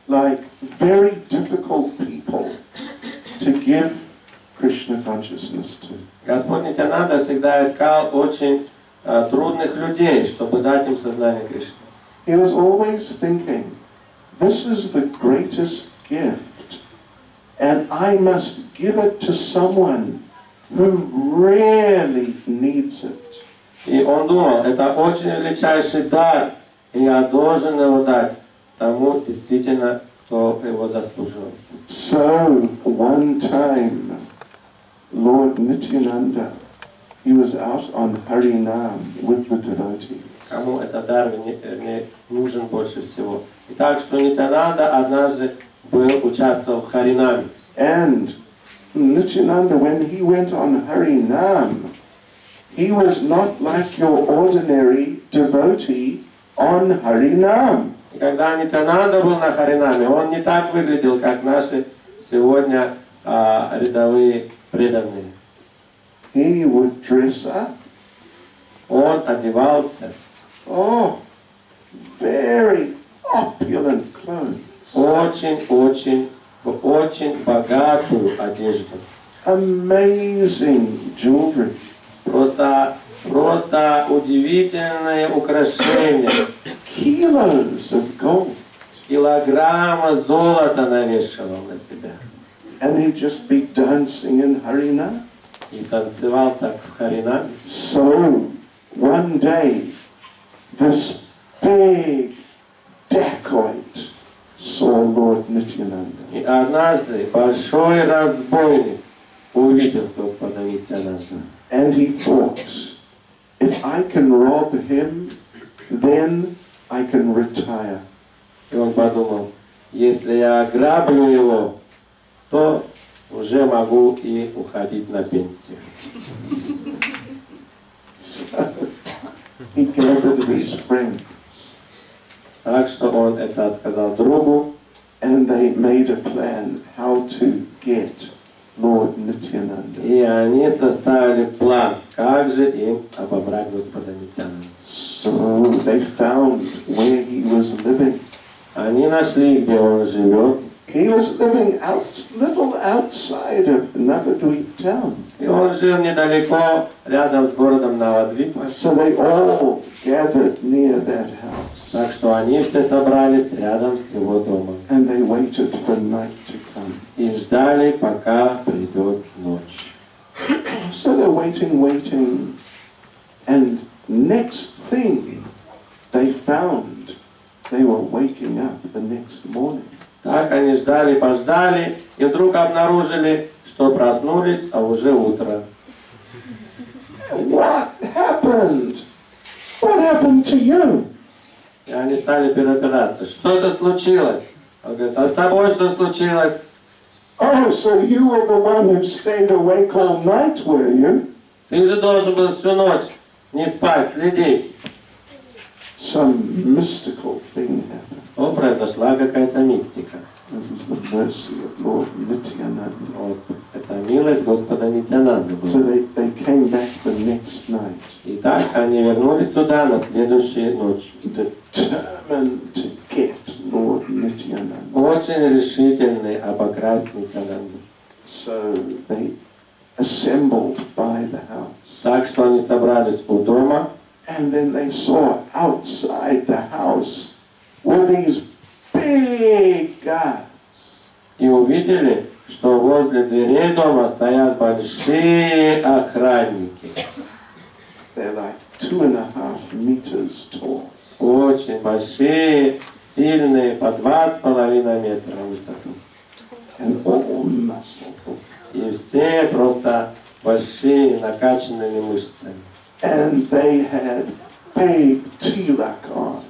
like very difficult people to give Krishna consciousness to. Господь Нитянанда всегда искал очень трудных людей, чтобы дать им сознание Кришны. He was always thinking, this is the greatest gift, and I must give it to someone who really needs it. И он думал, это очень величайший дар, и я должен его дать тому действительно, кто его заслужил. So, one time, Lord Nityananda, he was out on Harinam with the devotees. Кому этот дар не нужен больше всего. И так что Нитянанда однажды участвовал в Харинаме. And Nityananda, when he went on Harinam, he was not like your ordinary devotee on Harinam. И когда Нитянанда был на Харинаме, он не так выглядел, как наши сегодня рядовые преданные. He would dress up. Он одевался. Oh, very opulent clothes. Очень богатую одежду. Amazing jewelry. Просто удивительные украшения. Kilos of gold. Килограмма золота навешивал на себя. And he'd just be dancing in Harinam. И танцевал так в Харинаме. So, one day, this big dacoit saw Lord Nityananda. И однажды большой разбойник увидел Господа Нитянанду. And he thought, if I can rob him, then I can retire. И он подумал, если я ограблю его, то уже могу и уходить на пенсию. So, he gathered his friends. Так что он это сказал другу. And they made a plan how to get Lord Nityananda. И они составили план, как же им обобрать Господа Нитянанду. So they found where he was living. Они нашли, где он живет. He was living little outside of Navadvip town. И он жил недалеко, рядом с городом Навадвипа. So they all gathered near that house. Так что они все собрались рядом с его домом. And they waited for night to come. И ждали, пока придет ночь. So they're waiting. And next thing they found, they were waking up the next morning. Так они ждали, и вдруг обнаружили, что проснулись, а уже утро. What happened? What happened to you? И они стали перепираться. Что это случилось? Он говорит, а с тобой что случилось? Oh, so you were the one who stayed awake all night, were you? Ты же должен был всю ночь не спать, следить. Some mystical thing happened. Вот произошла какая-то мистика. This is the mercy of Lord Nityananda. Вот. Это милость Господа Нитянанды была. So they came back the next night. И так они вернулись туда на следующую ночь. Determined to get Lord Nityananda. Очень решительный обокрасть Нитянанду. So they assembled by the house. Так что они собрались у дома. And then they saw outside the house were these big guards. И увидели, что возле дверей дома стоят большие охранники. They're like 2.5 meters tall. Очень большие, сильные, по 2,5 метра в высоту. And all muscle. И все просто большие, накачанными мышцами. And they had big tilak on.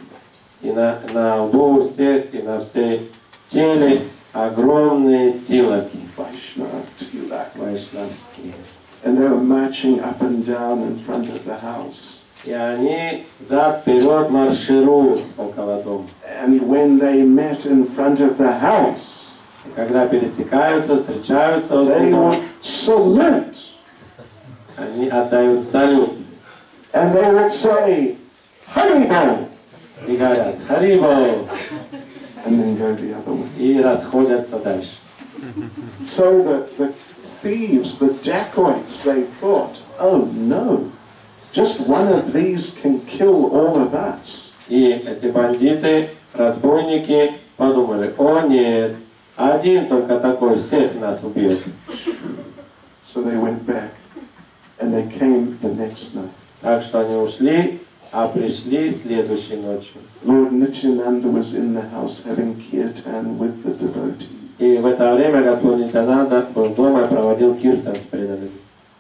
И на лбу у всех, и на всей теле огромные тилаки. Vaishnava tilak. Вайшнавские. And they were marching up and down in front of the house. И они зад-вперед маршируют около дома. And when they met in front of the house, И когда пересекаются, встречаются, they would salute. они отдают салют. And they would say, Haribo! И говорят «Харибо!» And then go the other way. И расходятся дальше. So the thieves, the dacoits, they thought, oh no, just one of these can kill all of us. И эти бандиты, разбойники подумали: «О нет, один только такой всех нас убьет». So they went back and they came the next night. Так что они ушли, а пришли следующей ночью. Lord Nityananda was in the house having kirtan with the devotees. И в это время Господь Нитянанда был дома и проводил киртан с преданными.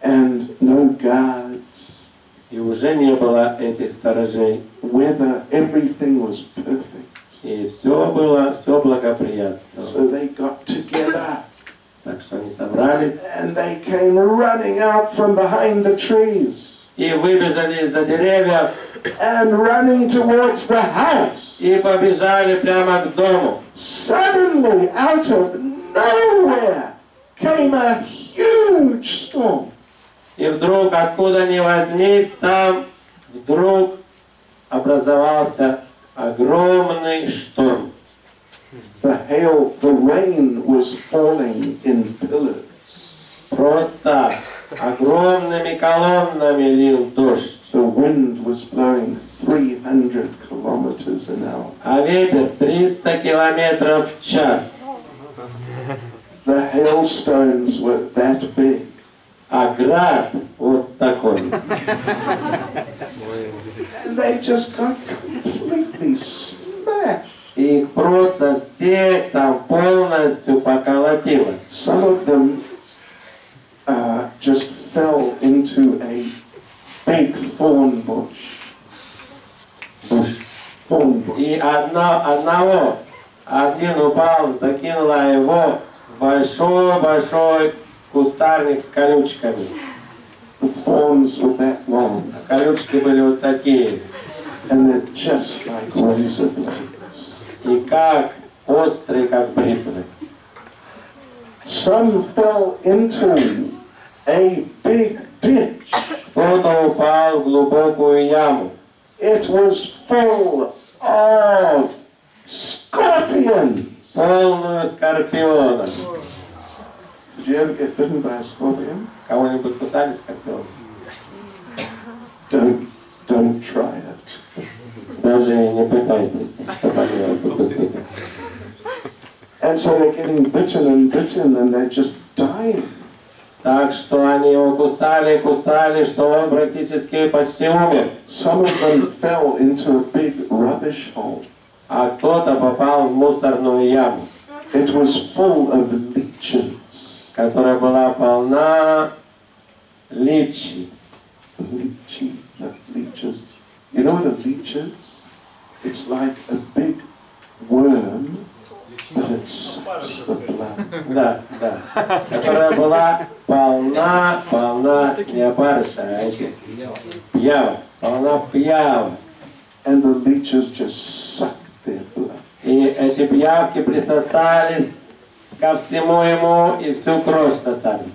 And no guards. И уже не было этих сторожей. Weather, everything was perfect. И все благоприятствовало. So they got together. Так что они собрались. And they came running out from behind the trees. И выбежали из-за деревьев. And running towards the house. И побежали прямо к дому. Suddenly, out of nowhere, came a huge storm. И вдруг, откуда ни возьмись, там вдруг образовался огромный шторм. The rain was falling in pillars. Просто огромными колоннами лил дождь. The wind was blowing 300 kilometers an hour. А ветер 300 километров в час. The hailstones were that big. А град вот такой. And they just got completely smashed. И их просто всех там полностью поколотило. Some of them just fell into a big thorn bush. Thorn bush. И один упал, закинула его в большой кустарник с колючками. The thorns were that long. А колючки были вот такие. And they're just like razor blades. И как острые, как бритвы. Some fell into a big ditch. Кто-то упал в глубокую яму. It was full of scorpions. Полную скорпионов. Did you ever get bitten by a scorpion? Кого-нибудь кусали скорпионы? Don't try it. Даже не пытайтесь, чтобы они вас укусили. And so they're getting bitten and they're just dying. Так что они его кусали, что он практически почти умер. Some of them fell into a big rubbish hole. А кто-то попал в мусорную яму. It was full of leeches. Которая была полна личий. Leeches. You know what a leech is? It's like a big worm, but it sucks the blood. Да. Которая была полна не опарыша, а эти пьява. Полна пьява. And the leeches just sucked their blood. И эти пьявки присосались ко всему ему и всю кровь сосали.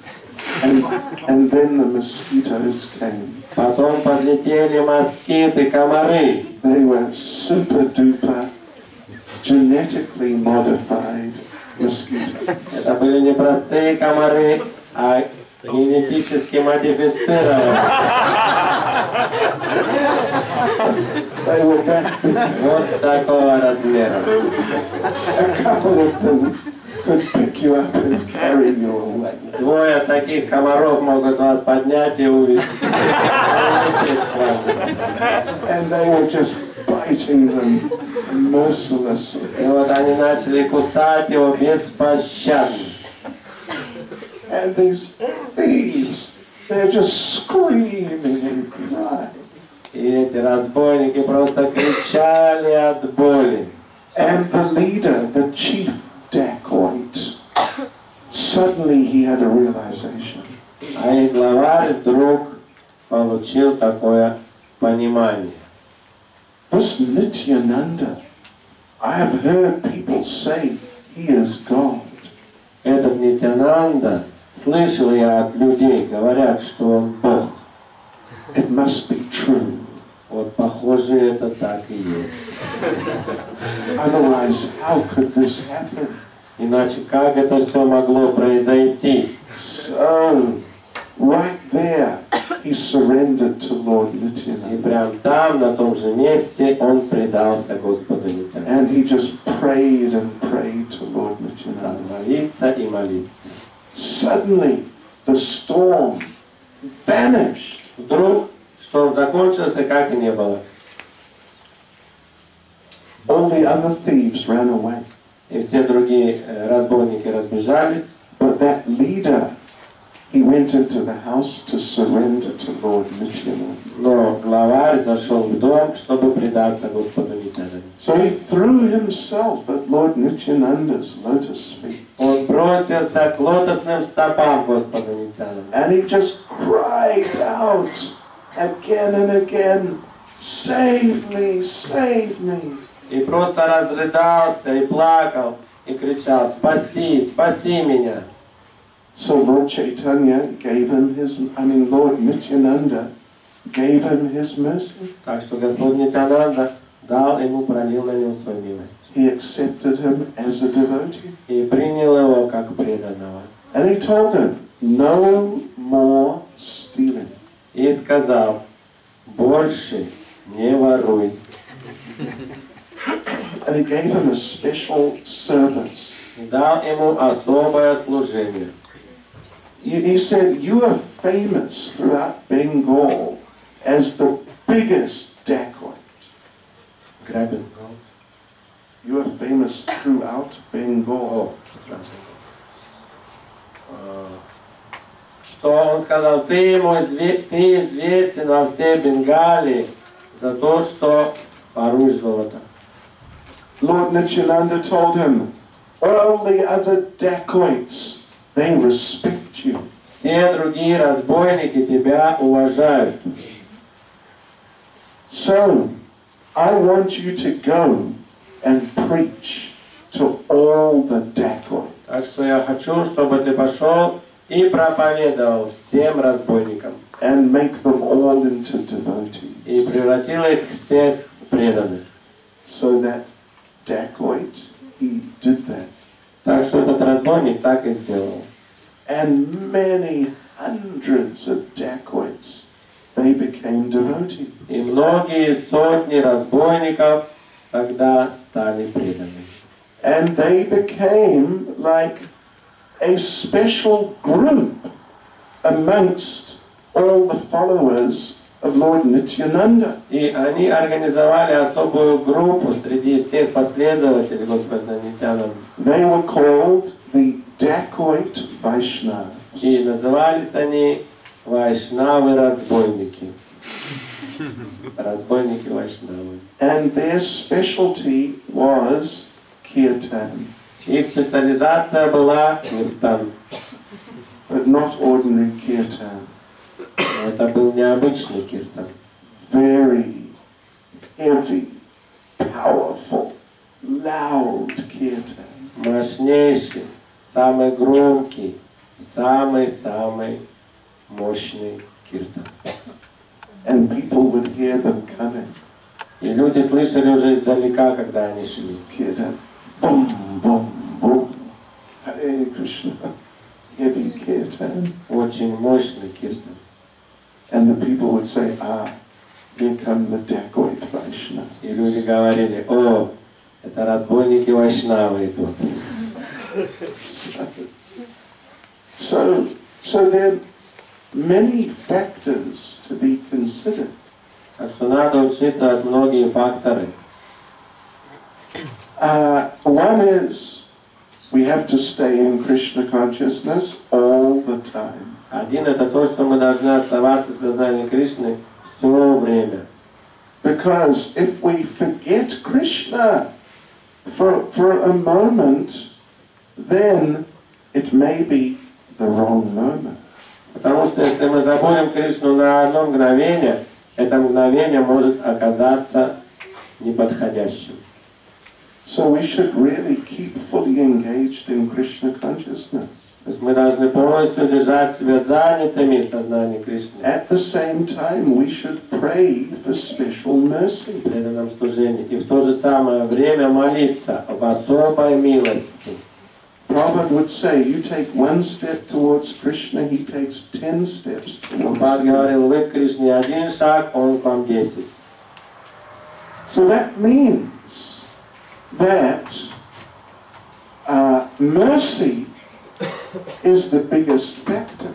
And then the mosquitoes came. Потом подлетели москиты, комары. They were super duper genetically modified mosquitoes. Это были не простые комары, а генетически модифицированные. They were that big. Вот такого размера. A couple of them could pick you up and carry you away. Двое таких комаров могут вас поднять и увезти. And they were just biting them mercilessly. И вот они начали кусать его беспощадно. And these thieves, they're just screaming and crying. И эти разбойники просто кричали от боли. And the leader, the chief dacoit, suddenly he had a realization. А их главарь вдруг получил такое понимание. This Nityananda, I have heard people say he is God. Этот Нитянанда, слышал я от людей, говорят, что он Бог. It must be true. Вот, похоже, это так и есть. Otherwise, how could this happen? Иначе как это все могло произойти? So, right there, he surrendered to Lord И Nityananda. прям там, на том же месте, он предался Господу Нитянанде. And he just prayed and prayed to Lord Стал Nityananda. молиться и молиться. Suddenly, the storm vanished. Вдруг шторм закончился, как и не было. All the other thieves ran away. И все другие разбойники разбежались. But that leader, he went into the house to surrender to Lord Nityananda. Но главарь зашел в дом, чтобы предаться Господу Нитянанде. So he threw himself at Lord Nityananda's lotus feet. Он бросился к лотосным стопам Господа Нитянанде. And he just cried out again and again, "Save me, save me." И просто разрыдался, и плакал, и кричал: «Спаси, спаси меня!» So Lord Chaitanya gave him Lord Nityananda gave him his mercy. Так что Господь Нитянанда дал ему, пролил на него свою милость. He accepted him as a devotee. И принял его как преданного. And he told him, "No more stealing." И сказал: «Больше не воруй». And he gave him a special service. И дал ему особое служение. He said, "You are famous throughout Bengal as the biggest dacoit." Грабин. You are famous throughout Bengal. Что он сказал: ты известен во всей Бенгалии за то, что воруешь золото. Lord Nityananda told him, "All the other dacoits, they respect you." Все другие разбойники тебя уважают. So, I want you to go and preach to all the dacoits. Так что я хочу, чтобы ты пошел и проповедовал всем разбойникам. And make them all into devotees. И превратил их всех в преданных. So that dacoit, he did that. Так что этот разбойник так и сделал. And many hundreds of dacoits, they became devotees. И многие сотни разбойников тогда стали преданными. And they became like a special group amongst all the followers of Lord Nityananda. И они организовали особую группу среди всех последователей Господа Нитянанды. They were called the Dacoit Vaishnavas. И назывались они Вайшнавы-разбойники. Разбойники Вайшнавы. And their specialty was kirtan. Их специализация была киртан. But not ordinary kirtan. Но это был необычный киртан. Very heavy, powerful, loud kirtan. Мощнейший, самый громкий, самый-самый мощный киртан. And people would hear them coming. И люди слышали уже издалека, когда они шли. Kirtan. Boom, boom, boom. Hare Krishna. Heavy kirtan. Очень мощный киртан. And the people would say, here come the dacoit Vaishnavas. И люди говорили: о, это разбойники Вайшнавы идут. So there are many factors to be considered. Так что надо учитывать многие факторы. One is we have to stay in Krishna consciousness all the time. Один — это то, что мы должны оставаться в сознании Кришны все время. Because if we forget Krishna for a moment, then it may be the wrong moment. Потому что если мы забудем Кришну на одно мгновение, это мгновение может оказаться неподходящим. So we should really keep fully engaged in Krishna consciousness. То есть мы должны полностью держать себя занятыми в сознании Кришны. At the same time, we should pray for special mercy. В преданном служении. И в то же самое время молиться об особой милости. Prabhupada would say, you take one step towards Krishna, he takes 10 steps towards Прабхупад you. говорил, вы к Кришне один шаг, он к вам 10. So that means that mercy is the biggest factor.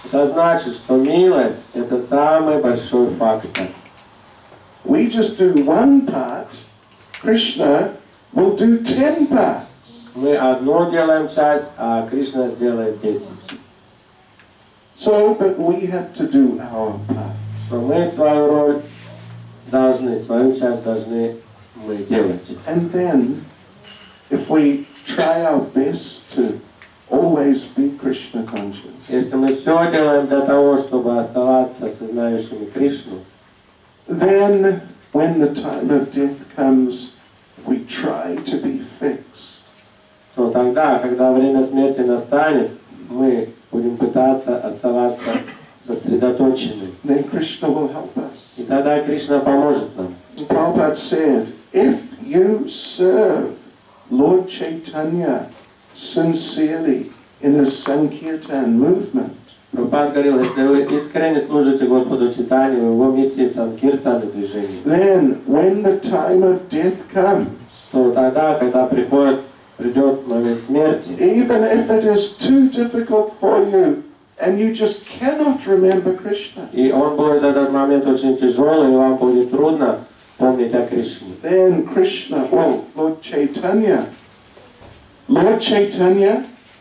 Это значит, что милость – это самый большой фактор. We just do one part, Krishna will do 10 parts. Мы одну делаем часть, а Кришна сделает 10. So, but we have to do our part. Но мы свою роль должны, свою часть должны мы делать. And then, if we try our best to always be Krishna conscious, Если мы все делаем для того, чтобы оставаться сознающими Кришну, then when the time of death comes, we try to be fixed. то тогда, когда время смерти настанет, мы будем пытаться оставаться сосредоточенными. Then Krishna will help us. И тогда Кришна поможет нам. Prabhupada said, if you serve Lord Chaitanya sincerely in a Sankirtan movement, Прабхупад говорил, если вы искренне служите Господу Чайтанье в его миссии Санкиртана движения, then when the time of death comes, то тогда, когда придет момент смерти, even if it is too difficult for you and you just cannot remember Krishna, и он будет в этот момент очень тяжелый, и вам будет трудно помнить о Кришне, then Krishna, well, Lord Chaitanya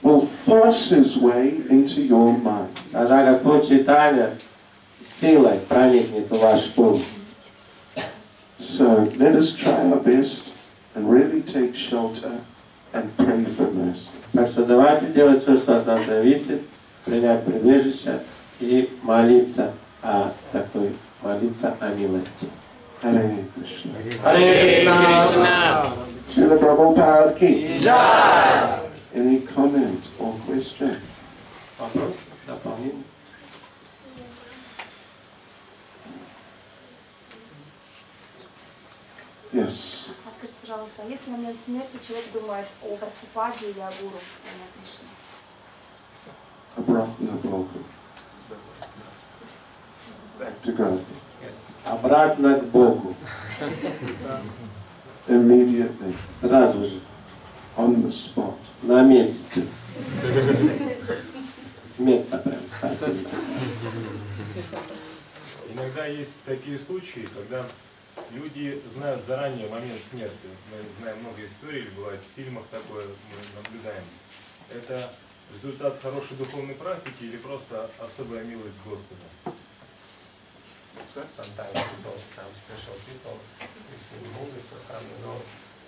will force his way into your mind. тогда Господь Чайтанья силой проникнет в ваш ум. So let us try our best and really take shelter and pray for mercy. Так что давайте делать все, что от нас зависит, принять прибежище и молиться о милости. Hare Krishna. Харе Кришна! Srila Prabhupada ki. Jai! Any comment or question? Вопрос, дополнение? Yes. Скажите, пожалуйста, если в момент смерти человек думает о Прабхупаде или о гуру, или о Кришне? Обратно к Богу. Back to God. Обратно к Богу. Immediately. Сразу же. On the spot. На месте. С места прям стартуем. Иногда есть такие случаи, когда люди знают заранее момент смерти. Мы знаем много историй, бывает в фильмах такое, мы наблюдаем. Это результат хорошей духовной практики или просто особая милость Господа? Sometimes people, some special people, you see movies or some, you know,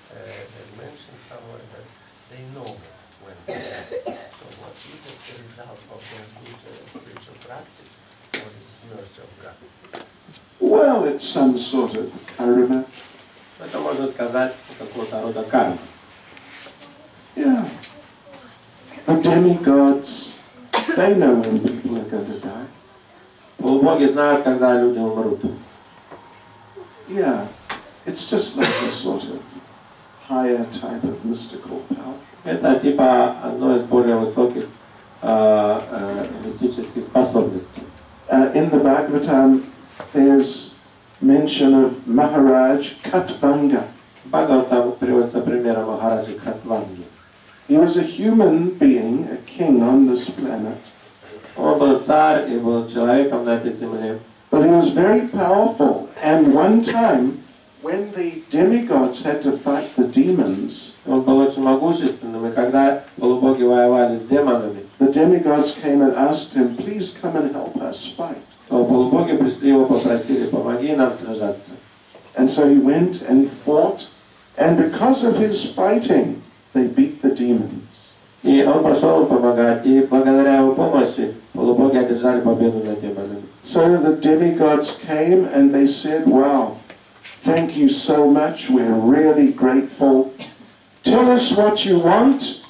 they mention somewhere that they know when they die. So what is it the result of their good spiritual practice or this mercy of God? Well, it's some sort of karma. Это можно сказать какого-то рода карма. Yeah. The demigods, they know when people are going to die. Полубоги знают, когда люди умрут. Yeah. It's just like a sort of higher type of mystical power. Это типа одно из более высоких мистических способностей. In the Bhagavatam, there's mention of Maharaj Katvanga. В Бхагаватам приводится пример Махараджи Катванги. He was a human being, a king on this planet. Он был царь и был человеком на этой земле. But he was very powerful. And one time, when the demigods had to fight the demons, Он был очень могущественным, и когда полубоги воевали с демонами, the demigods came and asked him, please come and help us fight. то полубоги пришли его попросили, помоги нам сражаться. And so he went and he fought, and because of his fighting, they beat the demons. И он пошел помогать, и благодаря его помощи полубоги одержали победу над демонами. So the demigods came and they said, wow, thank you so much, we're really grateful. Tell us what you want,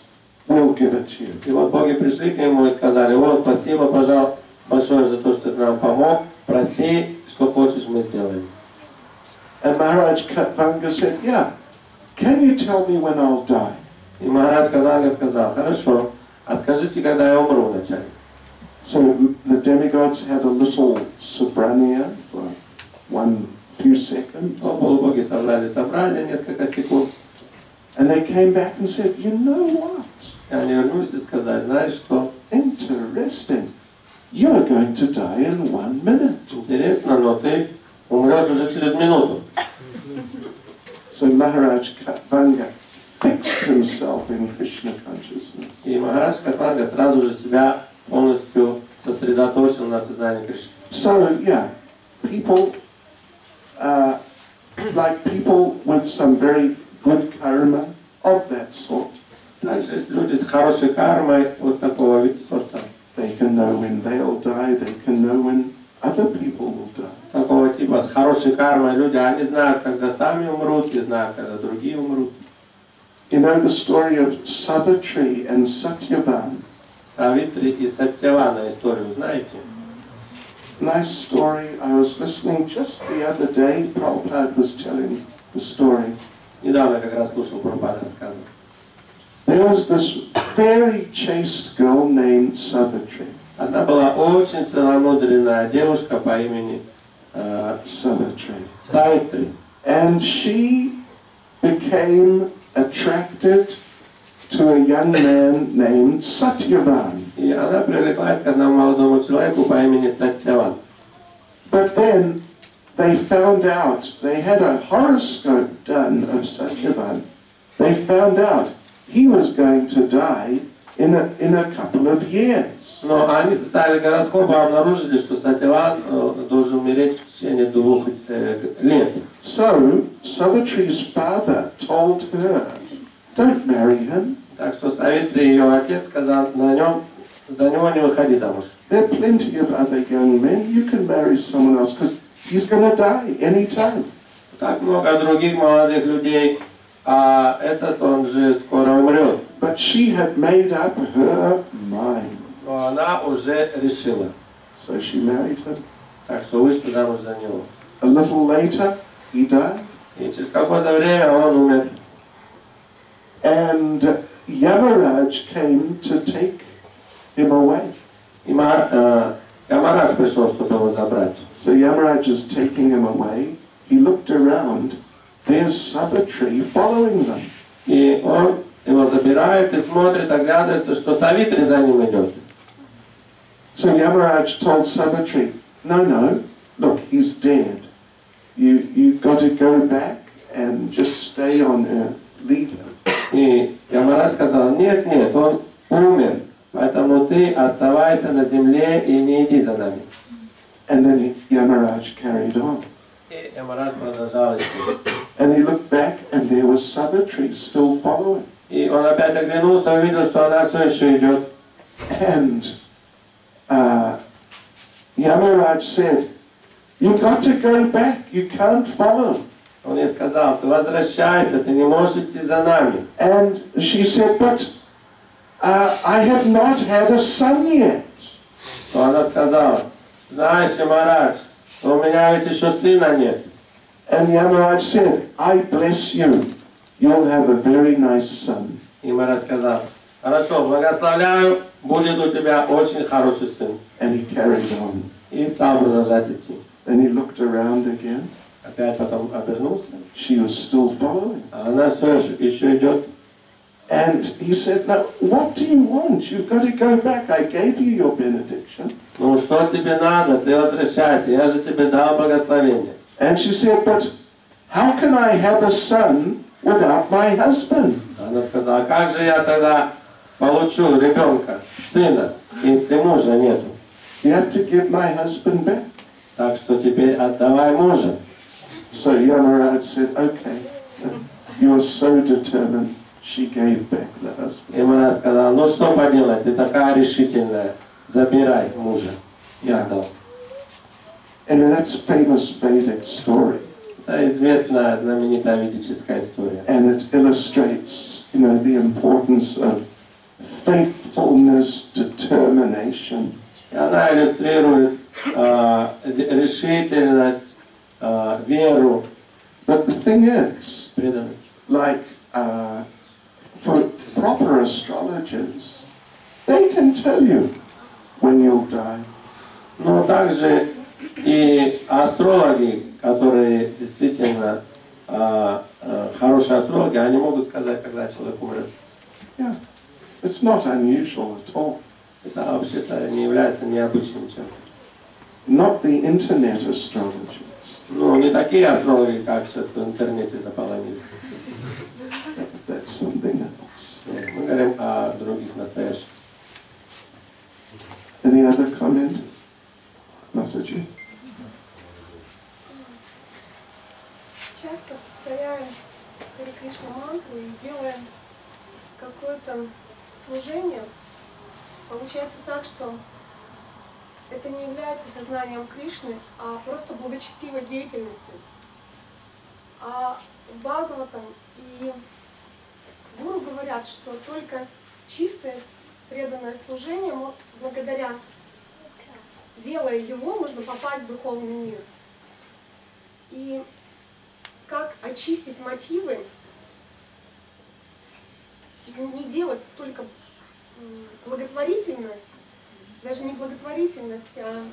we'll give it to you. И вот боги пришли к нему и сказали: о, спасибо, пожалуйста, большое за то, что ты нам помог, проси, что хочешь, мы сделаем. And Maharaj Katvanga said, yeah, can you tell me when I'll die? И Махарадж Катванга сказал: хорошо, а скажите, когда я умру вначале. So the demigods had a little sobrania for few seconds. Полубоги собрали собрание несколько секунд. And they came back and said, you know what? И они вернулись и сказали: знаешь что? Interesting. You're going to die in 1 minute. Интересно, но ты умрешь уже через минуту. So Maharaj Katvanga fixed himself in Krishna consciousness. И Махарадж Катванга сразу же себя полностью сосредоточил на сознании Кришны. So yeah, people like people with some very good karma of that sort. Также люди с хорошей кармой вот такого вида сорта. They can know when they'll die. They can know when other people will die. Такого типа с хорошей кармой люди, они знают, когда сами умрут, и знают, когда другие умрут. You know the story of Savitri and Satyavan? Савитри и Сатьявана историю знаете? Nice story. I was listening just the other day. Prabhupada was telling the story. Недавно как раз слушал Прабхупада рассказывал. There was this very chaste girl named Savitri. Одна была очень целомудренная девушка по имени Savitri. Савитри. And she became attracted to a young man named Satyavan. И она привлеклась к одному молодому человеку по имени Сатьяван. But then they found out, they had a horoscope done of Satyavan. They found out he was going to die in a couple of years. Но они составили гороскоп и обнаружили, что Сатьяван должен умереть в течение 2 лет. So Savitri's father told her, don't marry him. Так что Савитри, ее отец, сказал: за него не выходи замуж. There are plenty of other young men. You can marry someone else because he's going to die any time. Так много других молодых людей, а этот он же скоро умрет. But she had made up her mind. Но она уже решила. So she married him. Так что вышла замуж за него. A little later, he died. И через какое-то время он умер. And Yamaraj came to take him away. И Ямарадж пришел, чтобы его забрать. So Yamaraj is taking him away. He looked around. There's Savitri following them. И он его забирает и смотрит, оглядывается, что Савитри за ним идет. So Yamaraj told Savitri, no, look, he's dead. You've got to go back and just stay on earth. Leave him. И Ямарадж сказал: нет, он умер, поэтому ты оставайся на земле и не иди за нами. And then Yamaraj carried on. И Ямарадж продолжал идти. And he looked back and there was Savitri still following. И он опять оглянулся, увидел, что она все еще идет. And Yamaraj said, you've got to go back, you can't follow. Он ей сказал: ты возвращайся, ты не можешь идти за нами. And she said, but I have not had a son yet. То она сказала: знаешь, Ямарадж, у меня ведь еще сына нет. And Yamaraj said, I bless you, you'll have a very nice son. И Ямарадж сказал: хорошо, благословляю, будет у тебя очень хороший сын. And he carried on. И стал продолжать идти. Then he looked around again. Опять потом обернулся. She was still following. А она все еще идет. And he said, now, what do you want? You've got to go back. I gave you your benediction. Ну что тебе надо? Ты возвращайся, я же тебе дал благословение. And she said, but how can I have a son without my husband? Она сказала: как же я тогда получу ребенка, сына, если мужа нету? You have to give my husband back. Так что теперь отдавай мужа. So Yamaraj said, okay, you're so determined. she gave back the husband. И она сказала, ну что поделать, ты такая решительная, забирай мужа. Я дал. And that's a famous Vedic story. Это известная, знаменитая ведическая история. And it illustrates, the importance of faithfulness, determination. И она иллюстрирует решительность, веру, But the thing is, преданность. like for proper astrologers, they can tell you when you'll die. Но также и астрологи, которые действительно хорошие астрологи, они могут сказать, когда человек умрет. Yeah, it's not unusual at all. Это вообще-то не является необычным чем-то. Not the internet astrologers. Ну, не такие астрологи, как сейчас в интернете заполонили. That's something else. Нет, мы говорим о других настоящих. Any other comment? Mataji. Часто повторяем Харе Кришна мантру и делаем какое-то служение. Получается так, что это не является сознанием Кришны, а просто благочестивой деятельностью. А Бхагаватам и Гуру говорят, что только чистое преданное служение, благодаря, делая его, можно попасть в духовный мир. И как очистить мотивы, не делать только благотворительность, даже не благотворительность, а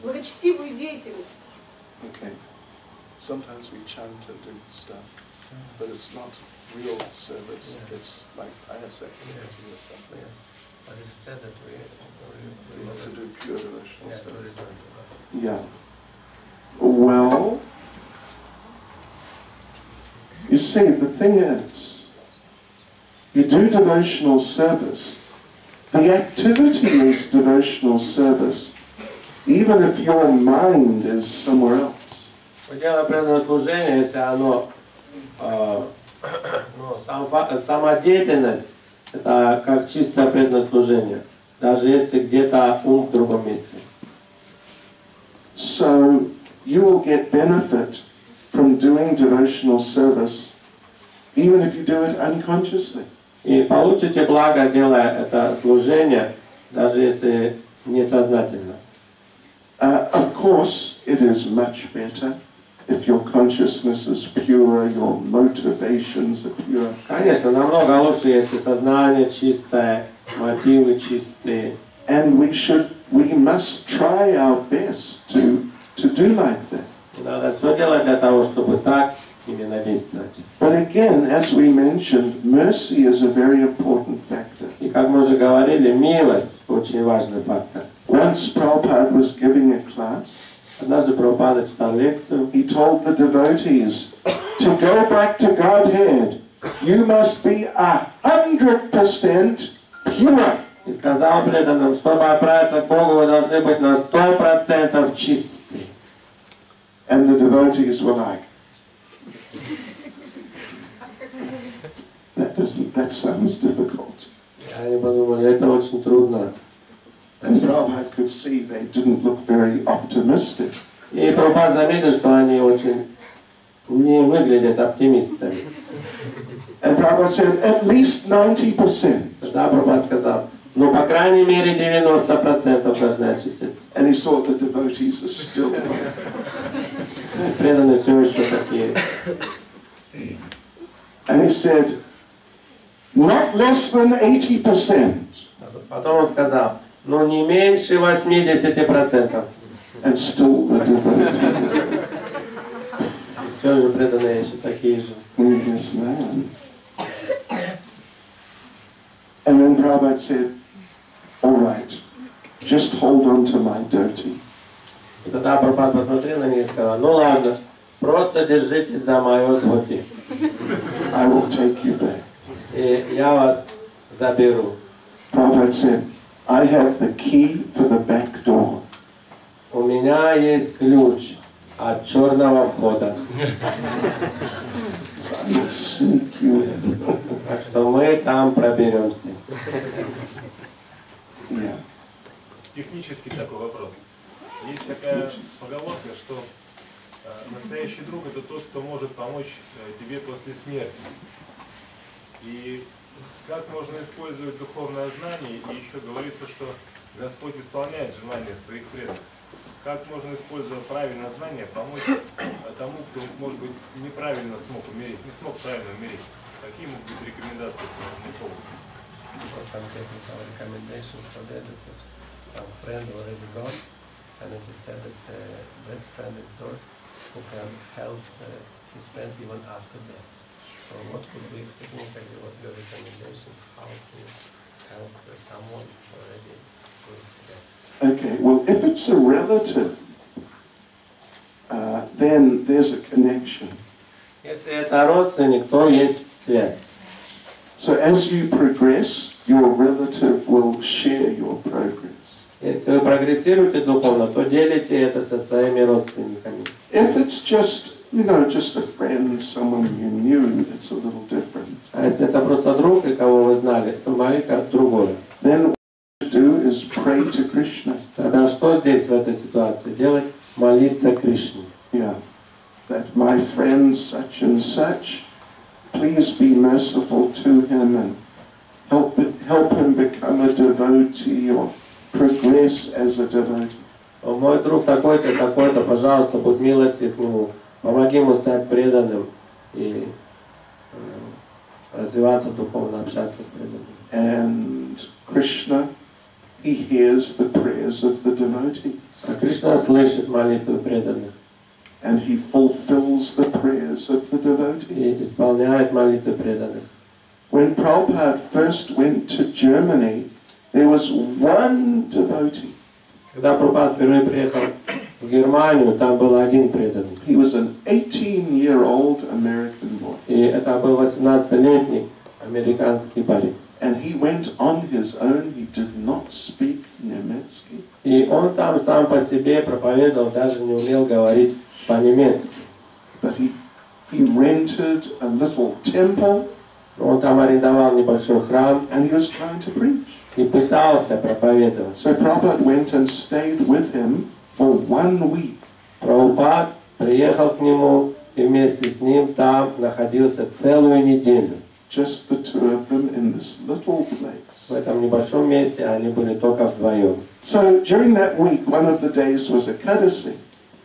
благочестивую деятельность. Okay. Sometimes we chant and do stuff, but it's not real service. Yeah. It's like pious activity or something. But it's said that we have to do pure devotional to service. return to God. Yeah. Well, you see, the thing is, you do devotional service. The activity is devotional service, even if your mind is somewhere else. Дело преданного служения, если оно, сама деятельность, это как чистое преданное служение, даже если где-то ум в другом месте. So you will get benefit from doing devotional service, even if you do it unconsciously. И получите благо, делая это служение, даже если несознательно. Of course, it is much better if your consciousness is pure, your motivations are pure. Конечно, намного лучше, если сознание чистое, мотивы чистые. And we must try our best to do like that. Надо все делать для того, чтобы так именно действовать. But again, as we mentioned, mercy is a very important factor. И как мы уже говорили, милость очень важный фактор. Once Prabhupada was giving a class, Однажды Прабхупада читал лекцию. he told the devotees, to go back to Godhead, you must be 100% pure. И сказал преданным, чтобы отправиться к Богу, вы должны быть на 100% чисты. And the devotees were like, that sounds difficult. И они подумали, это очень трудно. And Prabhupada could see they didn't look very optimistic. И Прабхупада заметил, что они очень не выглядят оптимистами. And Prabhupada said, at least 90%. Тогда Прабхупада сказал, ну, по крайней мере, 90% должны очиститься. And he saw the devotees are still. Преданные все еще такие. And he said, not less than 80%. Потом он сказал, ну, не меньше 80%. And still the devotees. Все же преданные еще такие же. Yes, man. And then Prabhupada said, all right, just hold on to my dhoti. И тогда Прабхупада посмотрел на них и сказал, ну ладно, просто держитесь за мое дхоти. I will take you back. И я вас заберу. Prabhupada said, I have the key for the back door. У меня есть ключ от черного входа. So I will sneak you in. Так что мы там проберемся. Yeah. Технический такой вопрос. Есть такая поговорка, что настоящий друг это тот, кто может помочь тебе после смерти. И как можно использовать духовное знание, и еще говорится, что Господь исполняет желания своих преданных. Как можно, используя правильное знание, помочь тому, кто, может быть, неправильно смог умереть, не смог правильно умереть? Какие могут быть рекомендации по этому поводу? Got some technical recommendations for that. That if some friend already gone, and it is said that the best friend is those who can help his friend even after death. So what could be technically what your recommendations how to help someone already with death? Okay, well, if it's a relative, then there's a connection. Если это родственник, то есть связь. So as you progress, your relative will share your progress. Если вы прогрессируете духовно, то делите это со своими родственниками. If it's just, you know, just a friend, someone you knew, it's a little different. А если это просто друг, и кого вы знали, то молитва другое. Then what you do is pray to Krishna. Тогда что здесь в этой ситуации делать? Молиться Кришне. Yeah, that my friend such and such, please be merciful to him and help him become a devotee or progress as a devotee. Мой друг такой-то, такой-то, пожалуйста, будь милостив к нему, помоги ему стать преданным и развиваться духовно, общаться с преданными. And Krishna, he hears the prayers of the devotees. А Кришна слышит молитвы преданных. And he fulfills the prayers of the devotees. И исполняет молитвы преданных. When Prabhupada first went to Germany, there was one devotee. Когда Прабхупада впервые приехал в Германию, там был один преданный. He was an 18-year-old American boy. И это был 18-летний американский парень. And he went on his own. He did not speak Nemetsky. И он там сам по себе проповедовал, даже не умел говорить по-немецки. But he rented a little temple. Он там арендовал небольшой храм And he was trying to preach. и пытался проповедовать. So Prabhupada went and stayed with him for 1 week. Прабхупад приехал к нему и вместе с ним там находился целую неделю. Just the two of them in this little place. В этом небольшом месте они были только вдвоем. So during that week, one of the days was Ekadasi.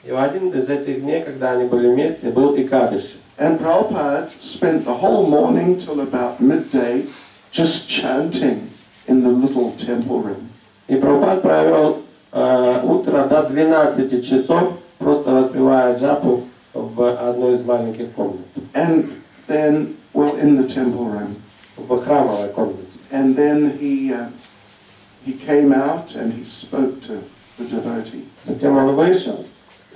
И в один из этих дней, когда они были вместе, был Икадыши. And Prabhupada spent the whole morning till about midday just chanting in the little temple room. И Прабхупад провел утро до 12 часов, просто воспевая джапу в одной из маленьких комнат. And then, well, in the temple room. В храмовой комнате. And then he came out and he spoke to the devotee. Затем он вышел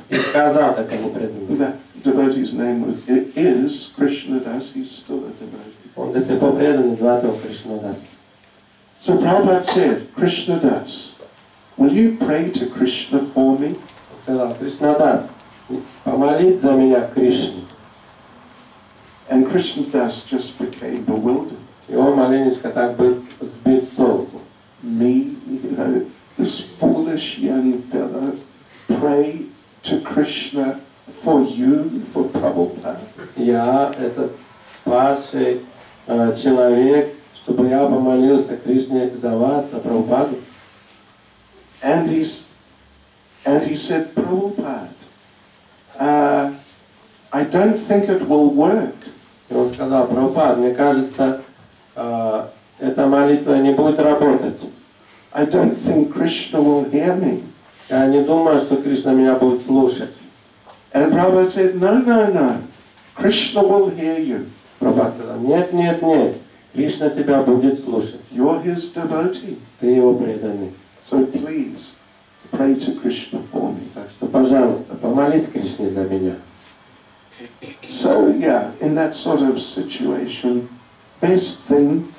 и сказал этому преданному. That devotee's name is Krishna Das. He's still a devotee. Он до сих пор преданный, звать его Кришнадас. So Prabhupada said, Krishna Das, will you pray to Krishna for me? Он сказал: Кришнадас, помолись за меня Кришне. And Krishna Das just became bewildered. И он маленечко так был сбит с толку. Me, you know, this foolish young fellow, pray to Krishna for you, for Prabhupada. Я, этот падший человек, чтобы я помолился Кришне за вас, за Прабхупаду. And he said, Prabhupada, I don't think it will work. И он сказал: Прабхупад, мне кажется, эта молитва не будет работать. I don't think Krishna will hear me. Я не думаю, что Кришна меня будет слушать. And Prabhupada said, no. Krishna will hear you. Прабхупад сказал: нет, нет, нет. Кришна тебя будет слушать. You're his devotee. Ты его преданный. So please, pray to Krishna for me. Так что, пожалуйста, помолись Кришне за меня. So yeah, in that sort of situation, best thing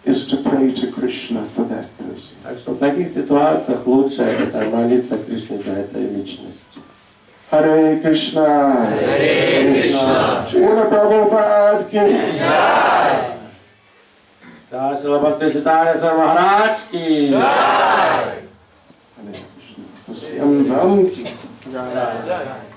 is to pray to Krishna for that person. Так что в таких ситуациях лучше это молиться Кришне за этой личностью. Hare Krishna. Hare Krishna. Srila Prabhupada ki. Jai. Srila Bhakti Siddhanta Maharaj ki. Jai. Hare Krishna. Tasyam Ram ki. Jai.